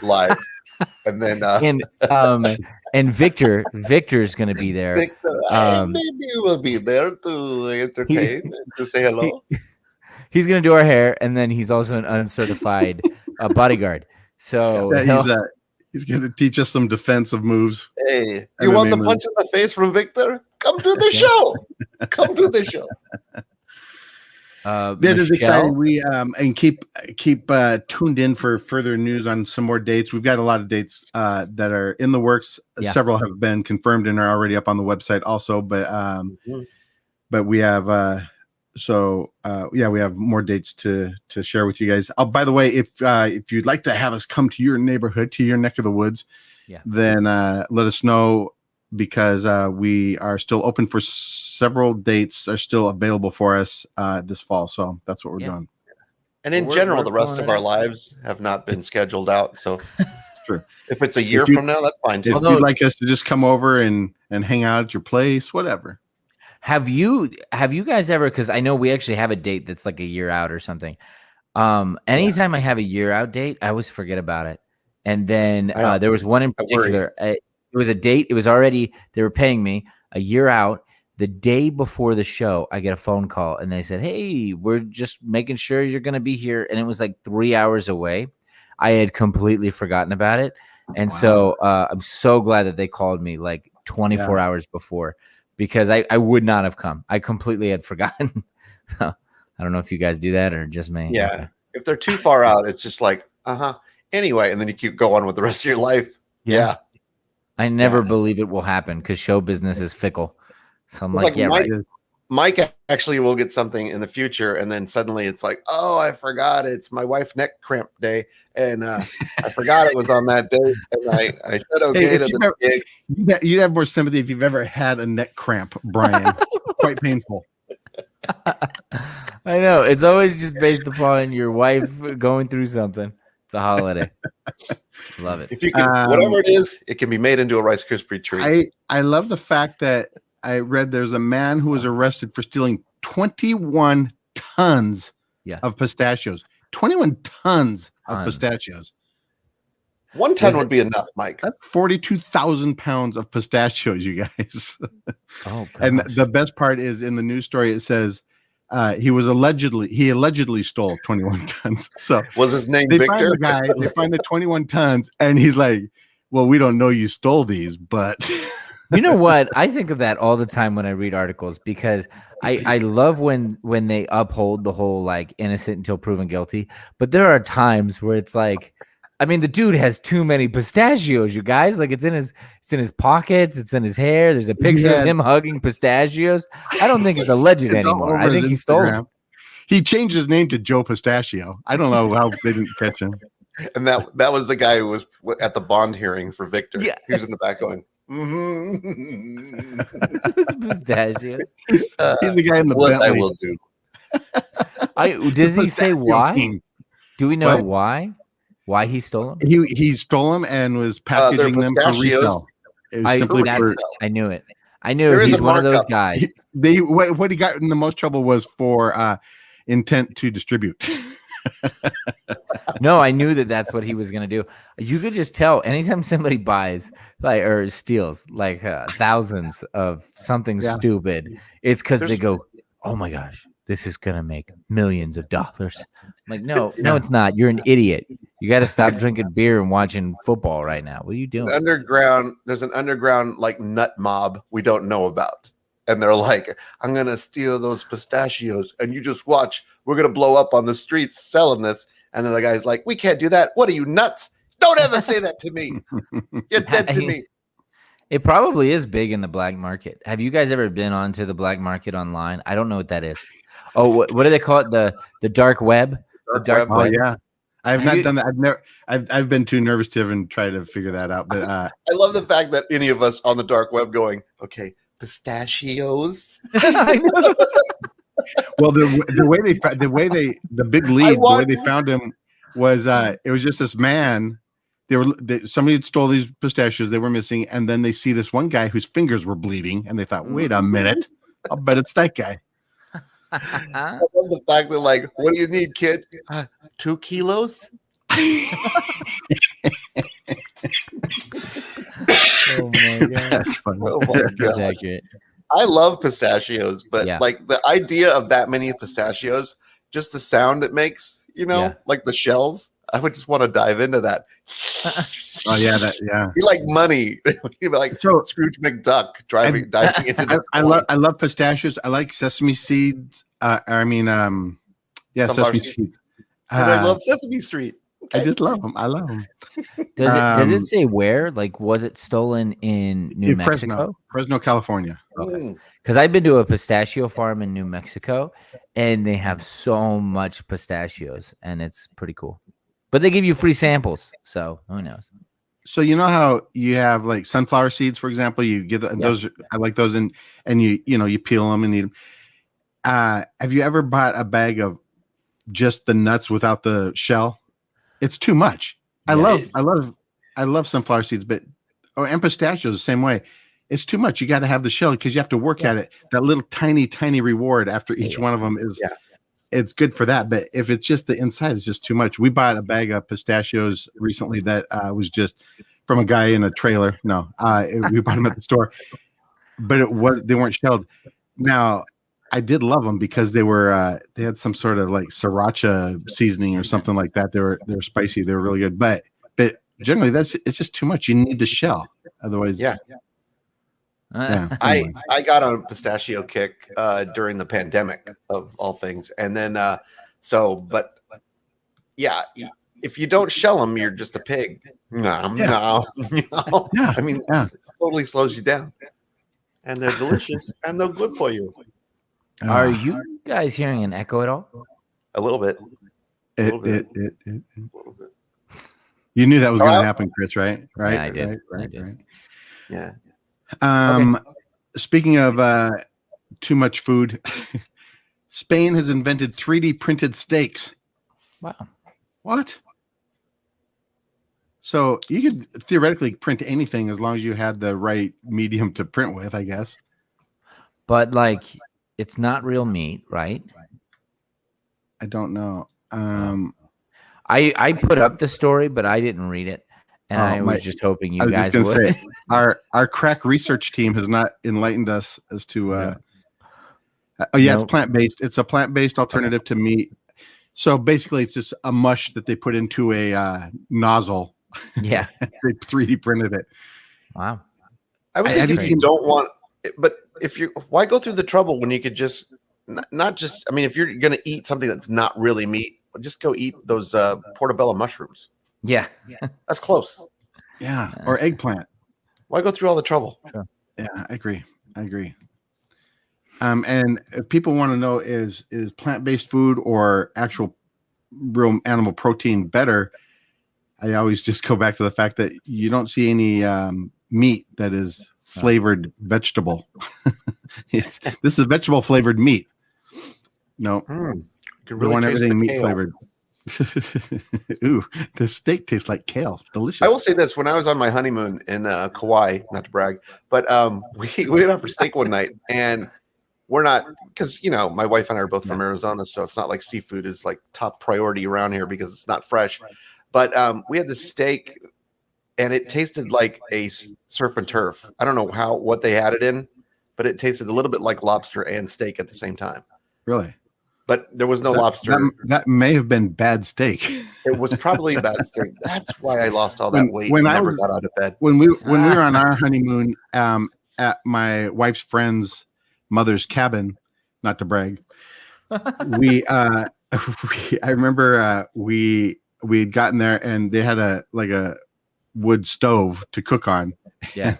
live, and then and Victor's going to be there. Victor, maybe will be there to entertain and to say hello. He's going to do our hair, and then he's also an uncertified bodyguard. So he's going to teach us some defensive moves. Hey, you want the punch in the face from Victor? Come to the show. Come to the show. That is exciting. We and keep tuned in for further news on some more dates. We've got a lot of dates that are in the works. Yeah. Several have been confirmed and are already up on the website also. But we have we have more dates to share with you guys. Oh, by the way, if you'd like to have us come to your neighborhood, to your neck of the woods, then let us know, because we are still open for several dates are still available for us this fall. So that's what we're doing. And in general, the rest of our lives have not been scheduled out. So it's true. If it's a year from now, that's fine too. If you'd like us to just come over and hang out at your place, whatever. Have you guys ever, because I know we actually have a date that's like a year out or something. Anytime I have a year out date, I always forget about it. And then there was one in particular. It was a date. It was already, they were paying me a year out. The day before the show, I get a phone call and they said, "Hey, we're just making sure you're going to be here." And it was like 3 hours away. I had completely forgotten about it. And so I'm so glad that they called me like 24 hours before, because I would not have come. I completely had forgotten. I don't know if you guys do that or just me. Yeah. Okay. If they're too far out, it's just like, anyway, and then you keep going with the rest of your life. Yeah. I never believe it will happen because show business is fickle. So I'm like, Mike actually will get something in the future, and then suddenly it's like, oh, I forgot it's my wife's neck cramp day, and I forgot it was on that day, and I said okay to the gig. You'd have more sympathy if you've ever had a neck cramp, Brian. Quite painful. I know. It's always just based upon your wife going through something. It's a holiday. Love it. If you can, whatever it is, it can be made into a Rice Krispie treat. I love the fact that I read there's a man who was arrested for stealing 21 tons of pistachios. 21 tons of pistachios. 1 ton would be enough, Mike. That's 42,000 pounds of pistachios, you guys. Oh, gosh. And the best part is in the news story, it says he allegedly stole 21 tons. So was his name they Victor? find the guy, they find the 21 tons, and he's like, well, we don't know you stole these, but you know what? I think of that all the time when I read articles, because I love when they uphold the whole like innocent until proven guilty. But there are times where it's like, I mean, the dude has too many pistachios, you guys. Like it's in his pockets, it's in his hair. There's a picture of him hugging pistachios. I don't think it's alleged anymore. I think he stole them. He changed his name to Joe Pistachio. I don't know how they didn't catch him. And that was the guy who was at the bond hearing for Victor. Yeah. He was in the back going, pistachios. He's the guy in the what Bentley. I will do. Does he say why? Do we know What? why he stole them? He stole them and was packaging them for resale. I knew it. I knew he's one of those guys. What he got in the most trouble was for intent to distribute. No, I knew that's what he was gonna do. You could just tell anytime somebody buys or steals like thousands of something stupid, it's because they go, "Oh my gosh, this is gonna make millions of dollars." I'm like, no, it's not. You're an idiot. You got to stop drinking beer and watching football right now. What are you doing? There's an underground like nut mob we don't know about. And they're like, I'm going to steal those pistachios. And you just watch. We're going to blow up on the streets selling this. And then the guy's like, we can't do that. What are you, nuts? Don't ever say that to me. You're dead to me. It probably is big in the black market. Have you guys ever been onto the black market online? I don't know what that is. Oh, what do they call it? The dark web? The dark web. Oh, yeah. I have not done that. I've been too nervous to even try to figure that out. But I love the fact that any of us on the dark web going, okay, pistachios. Well, the way they found him was it was just this man. Somebody had stole these pistachios. They were missing, and then they see this one guy whose fingers were bleeding, and they thought, wait a minute, I'll bet it's that guy. I love the fact that, like, what do you need, kid? 2 kilos? Oh my god! Oh my god! I love pistachios, but like the idea of that many pistachios, just the sound it makes, like the shells. I would just want to dive into that. Oh yeah, Be like money. Be like Scrooge McDuck diving into that. I love pistachios. I like sesame seeds. Sesame seeds. I love Sesame Street. Okay. I just love them. I love them. Does it say where? Like, was it stolen in New Mexico? Fresno, California. Okay. Because I've been to a pistachio farm in New Mexico, and they have so much pistachios, and it's pretty cool. But they give you free samples, so who knows? So you know how you have like sunflower seeds, for example. You get those. I like those, and you peel them and eat them. Have you ever bought a bag of just the nuts without the shell? It's too much. I love sunflower seeds, and pistachios the same way. It's too much. You got to have the shell because you have to work at it. That little tiny reward after each one of them is. It's good for that, but if it's just the inside, it's just too much. We bought a bag of pistachios recently that was just from a guy in a trailer. No, we bought them at the store, but they weren't shelled. Now, I did love them because they had some sort of like sriracha seasoning or something like that. They were spicy. They were really good, but generally it's just too much. You need the shell, otherwise. I got on a pistachio kick during the pandemic of all things, and then if you don't shell them, you're just a pig. No. I mean, it totally slows you down, and they're delicious and they're good for you. Are you guys hearing an echo at all? A little bit. You knew that was going to happen, Chris, right? Right. Yeah, I did. Right. Yeah. Speaking of too much food, Spain has invented 3D printed steaks. Wow. What? So you could theoretically print anything as long as you had the right medium to print with, I guess. But like, It's not real meat, right? I don't know. I put up the story, but I didn't read it, and I was just hoping you guys would. Say, our crack research team has not enlightened us as to. It's plant-based. It's a plant-based alternative to meat. So basically, it's just a mush that they put into a nozzle. Yeah, they 3D printed it. Wow. I would think if you don't want, but why go through the trouble when you could just not just? I mean, if you're going to eat something that's not really meat, just go eat those portobello mushrooms. Yeah, that's close. Yeah, or eggplant. Why go through all the trouble? Sure. Yeah, I agree. And if people want to know is plant-based food or actual real animal protein better, I always just go back to the fact that you don't see any meat that is flavored vegetable. This is vegetable flavored meat. No, you can really want everything meat kale. Flavored. Ooh, the steak tastes like kale. Delicious. I will say this: when I was on my honeymoon in Kauai, not to brag, but we went out for steak one night, and we're not, because my wife and I are both from Arizona, so it's not like seafood is like top priority around here because it's not fresh. But we had the steak, and it tasted like a surf and turf. I don't know what they had it in, but it tasted a little bit like lobster and steak at the same time. Really? But there was no lobster. That may have been bad steak. It was probably bad steak. That's why I lost all that weight and never got out of bed. When we were on our honeymoon at my wife's friend's mother's cabin, not to brag, I remember we had gotten there and they had a wood stove to cook on. Yeah.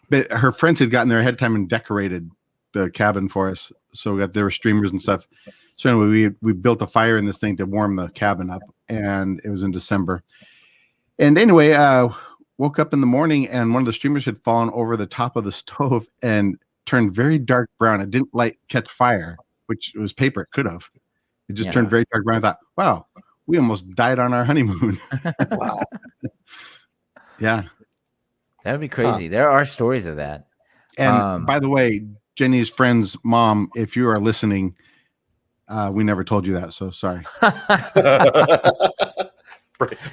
But her friends had gotten there ahead of time and decorated the cabin for us. So there were streamers and stuff. So anyway, we built a fire in this thing to warm the cabin up, and it was in December. And anyway, woke up in the morning and one of the streamers had fallen over the top of the stove and turned very dark brown. It didn't catch fire, which was paper. It could have. It just turned very dark brown. I thought, wow, we almost died on our honeymoon. Wow. Yeah. That would be crazy. There are stories of that. And by the way, Jenny's friend's mom, if you are listening, we never told you that, so sorry.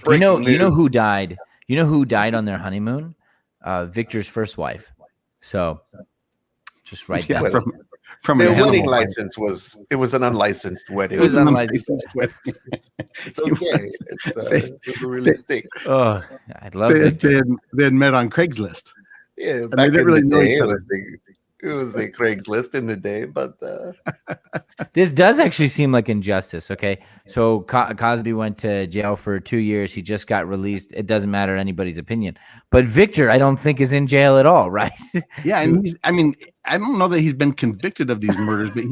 You know who died? You know who died on their honeymoon? Victor's first wife. So just write that. From their wedding license was an unlicensed wedding. It was unlicensed wedding. It's okay. It's a really stink. Oh, I love Victor. They had met on Craigslist. Yeah, back in the day, it was a Craigslist in the day, but this does actually seem like injustice. Okay, so Cosby went to jail for 2 years. He just got released. It doesn't matter anybody's opinion, but Victor, I don't think is in jail at all, right? Yeah, and I don't know that he's been convicted of these murders, but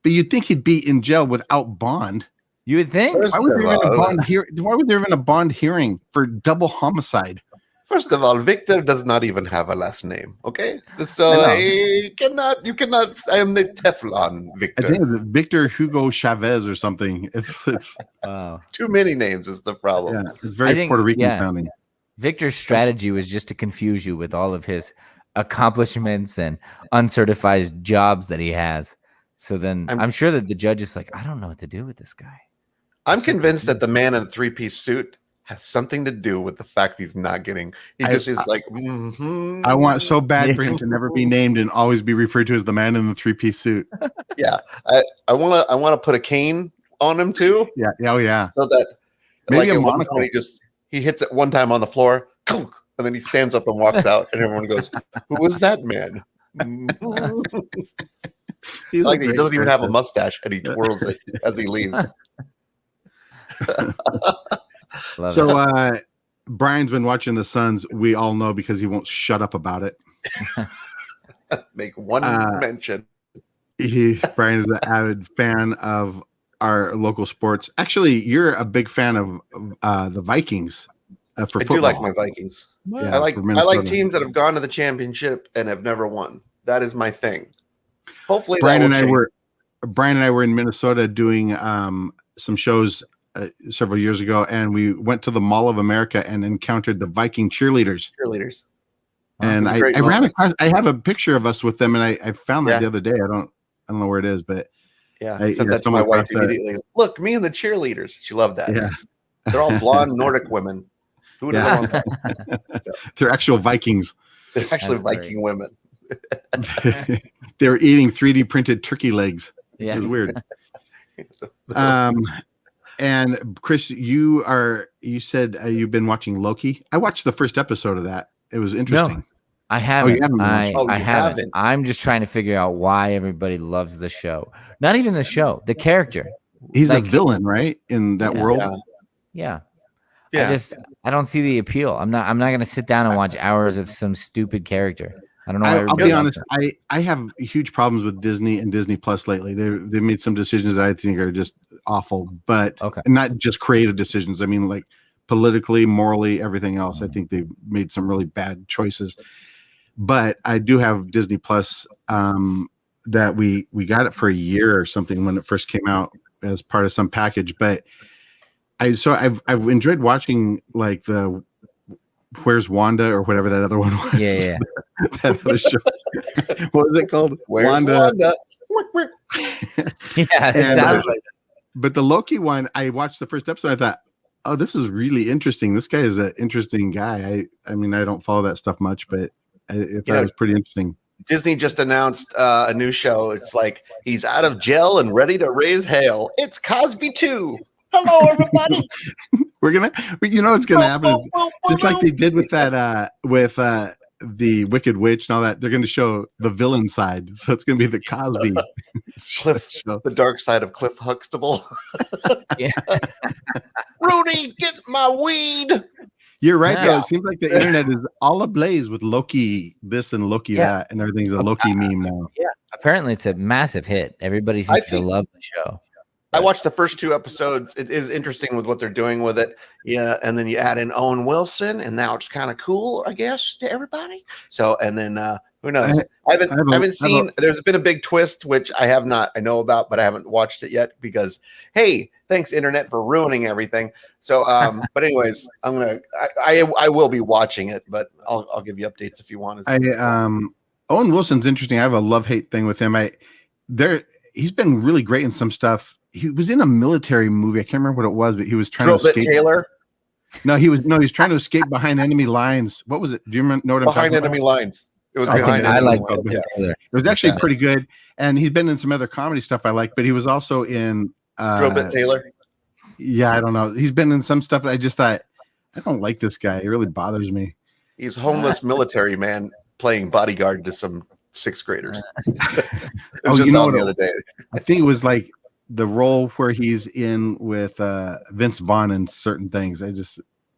but you'd think he'd be in jail without bond. You would think. Why was there even a bond hearing for double homicide? First of all, Victor does not even have a last name. Okay, so you cannot. I am the Teflon Victor. I think it's Victor Hugo Chavez or something. It's too many names is the problem. Yeah, it's very Puerto Rican sounding. Victor's strategy was just to confuse you with all of his accomplishments and uncertified jobs that he has. So then I'm sure that the judge is like, I don't know what to do with this guy. I'm convinced that the man in the three-piece suit has something to do with the fact he's not getting. He just is like. Mm-hmm. I want so bad for him to never be named and always be referred to as the man in the three-piece suit. Yeah, I want to put a cane on him too. Yeah. Oh yeah. So that maybe like a monocle. He hits it one time on the floor, and then he stands up and walks out, and everyone goes, "Who was that man?" He's like he doesn't even have a mustache, and he twirls it as he leaves. So Brian's been watching the Suns. We all know because he won't shut up about it. Make one mention. Brian is an avid fan of our local sports. Actually, you're a big fan of the Vikings for football. I do like my Vikings. Yeah, I like teams that have gone to the championship and have never won. That is my thing. Hopefully, Brian and I were in Minnesota doing some shows several years ago, and we went to the Mall of America and encountered the Viking cheerleaders. And I ran across. I have a picture of us with them, and I found that the other day. I don't know where it is, but I said that to my wife immediately. Look, me and the cheerleaders. She loved that. Yeah, they're all blonde Nordic women. Who doesn't want that? They're actual Vikings. They're actually Viking women. They were eating 3D printed turkey legs. Yeah, it was weird. And Chris, you said you've been watching Loki. I watched the first episode of that. It was interesting. No, I haven't. You haven't I haven't. I'm just trying to figure out why everybody loves the show. Not even the show, the character. He's a villain, right? In that world. Yeah. I don't see the appeal. I'm not going to sit down and watch hours of some stupid character. I don't know. I'll be honest. I have huge problems with Disney and Disney Plus lately. They made some decisions that I think are just awful, but not just creative decisions. I mean, like politically, morally, everything else. I think they've made some really bad choices. But I do have Disney Plus. That we got it for a year or something when it first came out as part of some package. But I've enjoyed watching like the Where's Wanda or whatever that other one was. Yeah. That other show. What was it called? Where's Wanda? Exactly. But the Loki one, I watched the first episode. I thought, oh, this is really interesting. This guy is an interesting guy. I mean, I don't follow that stuff much, but I thought it was pretty interesting. Disney just announced a new show. It's like he's out of jail and ready to raise hell. It's Cosby 2. Hello, everybody. What's gonna happen is just like they did with that with the Wicked Witch and all that. They're going to show the villain side, so it's going to be the Cosby Cliff, the dark side of Cliff Huxtable. Rudy, get my weed. You're right, though. It seems like the internet is all ablaze with Loki this and Loki that, and everything's a Loki meme now. Yeah, apparently it's a massive hit. Everybody seems to love the show. I watched the first 2 episodes. It is interesting with what they're doing with it. Yeah, and then you add in Owen Wilson, and now it's kind of cool, I guess, to everybody. So, and then who knows? I haven't seen. There's been a big twist, which I have not. I know about, but I haven't watched it yet because, hey, thanks internet for ruining everything. So, but anyways, I will be watching it, but I'll give you updates if you want. Owen Wilson's interesting. I have a love-hate thing with him. He's been really great in some stuff. He was in a military movie. I can't remember what it was, but he was trying to escape. Taylor? No, he was trying to escape behind enemy lines. What was it? Do you know what I'm talking about? Behind enemy lines. It was behind enemy lines. It was actually pretty good. And he's been in some other comedy stuff I like, but he was also in Drobit Taylor. Yeah, I don't know. He's been in some stuff. I just thought, I don't like this guy. It really bothers me. He's a homeless military man playing bodyguard to some 6th graders. It was just on the other day. I think it was like the role where he's in with Vince Vaughn and certain things. I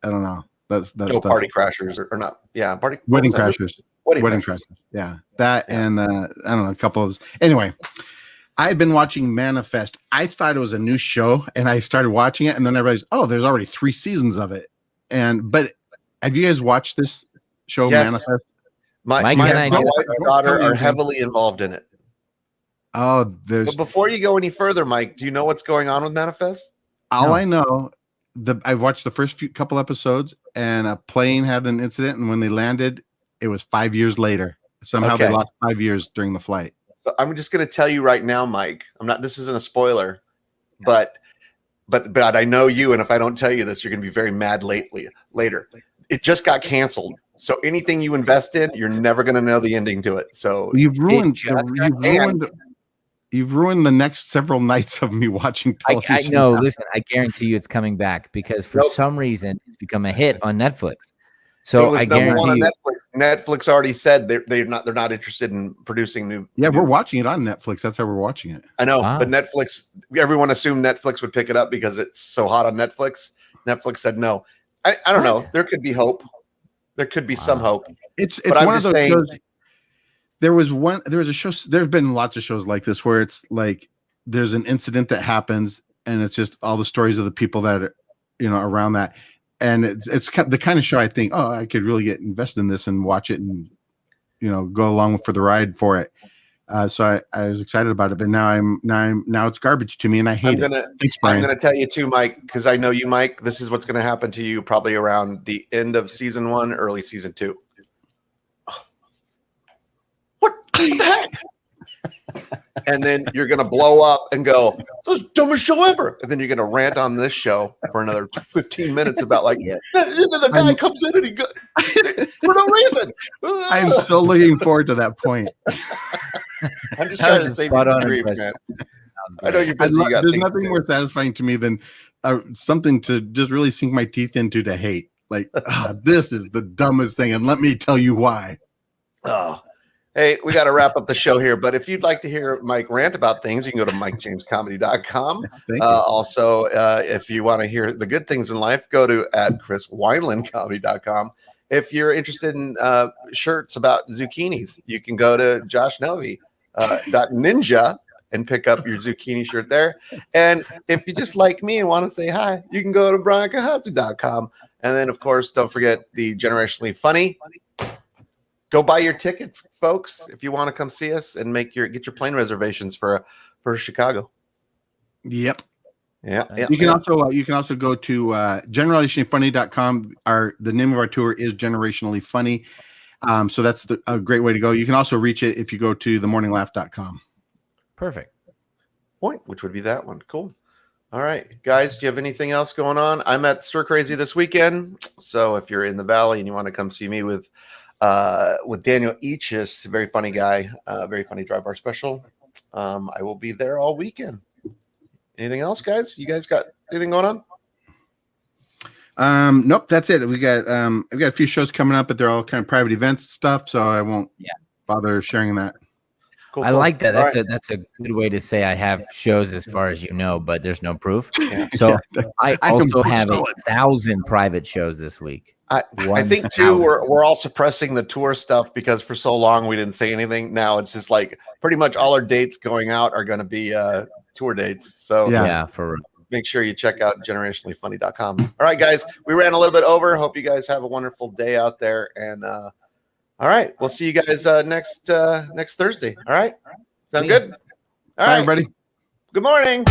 don't know. That's stuff. Party Crashers or not? Yeah, Wedding Crashers. Wedding Crashers. Yeah, that and I don't know, a couple of. Anyway, I've been watching Manifest. I thought it was a new show, and I started watching it, and then I realized, oh, there's already 3 seasons of it. But have you guys watched this show, Manifest? My wife and daughter are heavily involved in it. Oh, but before you go any further, Mike, do you know what's going on with Manifest? I know, I've watched the first couple episodes, and a plane had an incident, and when they landed, it was 5 years later. Somehow they lost 5 years during the flight. So I'm just going to tell you right now, Mike. This isn't a spoiler, but I know you, and if I don't tell you this, you're going to be very mad later. It just got canceled. So anything you invest in, you're never going to know the ending to it. So you've ruined the next several nights of me watching television. I know. Listen, I guarantee you it's coming back because for some reason it's become a hit on Netflix. So I guarantee on Netflix. Netflix already said they're not interested in producing new. Yeah, we're watching it on Netflix. That's how we're watching it. I know, but Netflix. Everyone assumed Netflix would pick it up because it's so hot on Netflix. Netflix said no. I don't know. There could be hope. There could be some hope. It's one of those shows. There was a show. There's been lots of shows like this where it's like there's an incident that happens, and it's just all the stories of the people that are, around that. And it's the kind of show I think, oh, I could really get invested in this and watch it and, go along for the ride for it. So I was excited about it, but now it's garbage to me and I hate it. I'm going to tell you too, Mike, because I know you, Mike, this is what's going to happen to you probably around the end of season 1, early season 2. and then you're gonna blow up and go, "This is the dumbest show ever," and then you're gonna rant on this show for another 15 minutes about like the guy comes in and he goes for no reason. I'm so looking forward to that point. I'm just trying to save you some grief, man. I know you're busy. There's nothing more satisfying to me than something to just really sink my teeth into to hate. Like, this is the dumbest thing, and let me tell you why. Oh, hey, we got to wrap up the show here. But if you'd like to hear Mike rant about things, you can go to MikeJamesComedy.com. Also, if you want to hear the good things in life, go to @ChrisWinelandComedy.com. If you're interested in shirts about zucchinis, you can go to JoshNovy.ninja and pick up your zucchini shirt there. And if you just like me and want to say hi, you can go to BrianKahatsu.com. And then, of course, don't forget the Generationally Funny. Go buy your tickets, folks, if you want to come see us and get your plane reservations for Chicago. Yep. Yeah. You can also go to generationallyfunny.com. The name of our tour is Generationally Funny. So that's a great way to go. You can also reach it if you go to themorninglaugh.com. Perfect. Point, which would be that one. Cool. All right, guys, do you have anything else going on? I'm at Stir Crazy this weekend. So if you're in the Valley and you want to come see me with Daniel Eachis, very funny guy, very funny dry bar special, I will be there all weekend. Anything else, guys? You guys got anything going on? Nope, that's it. I've got a few shows coming up, but they're all kind of private events stuff, so I won't bother sharing that. Cool. I like that. That's a good way to say I have shows as far as you know, but there's no proof. So I also have 1,000 private shows this week. I think too we're all suppressing the tour stuff because for so long we didn't say anything. Now it's just like pretty much all our dates going out are going to be tour dates. So for make sure you check out generationallyfunny.com. All right, guys, we ran a little bit over. Hope you guys have a wonderful day out there. And all right, we'll see you guys next Thursday. All right, sound good? All right, everybody. Good morning.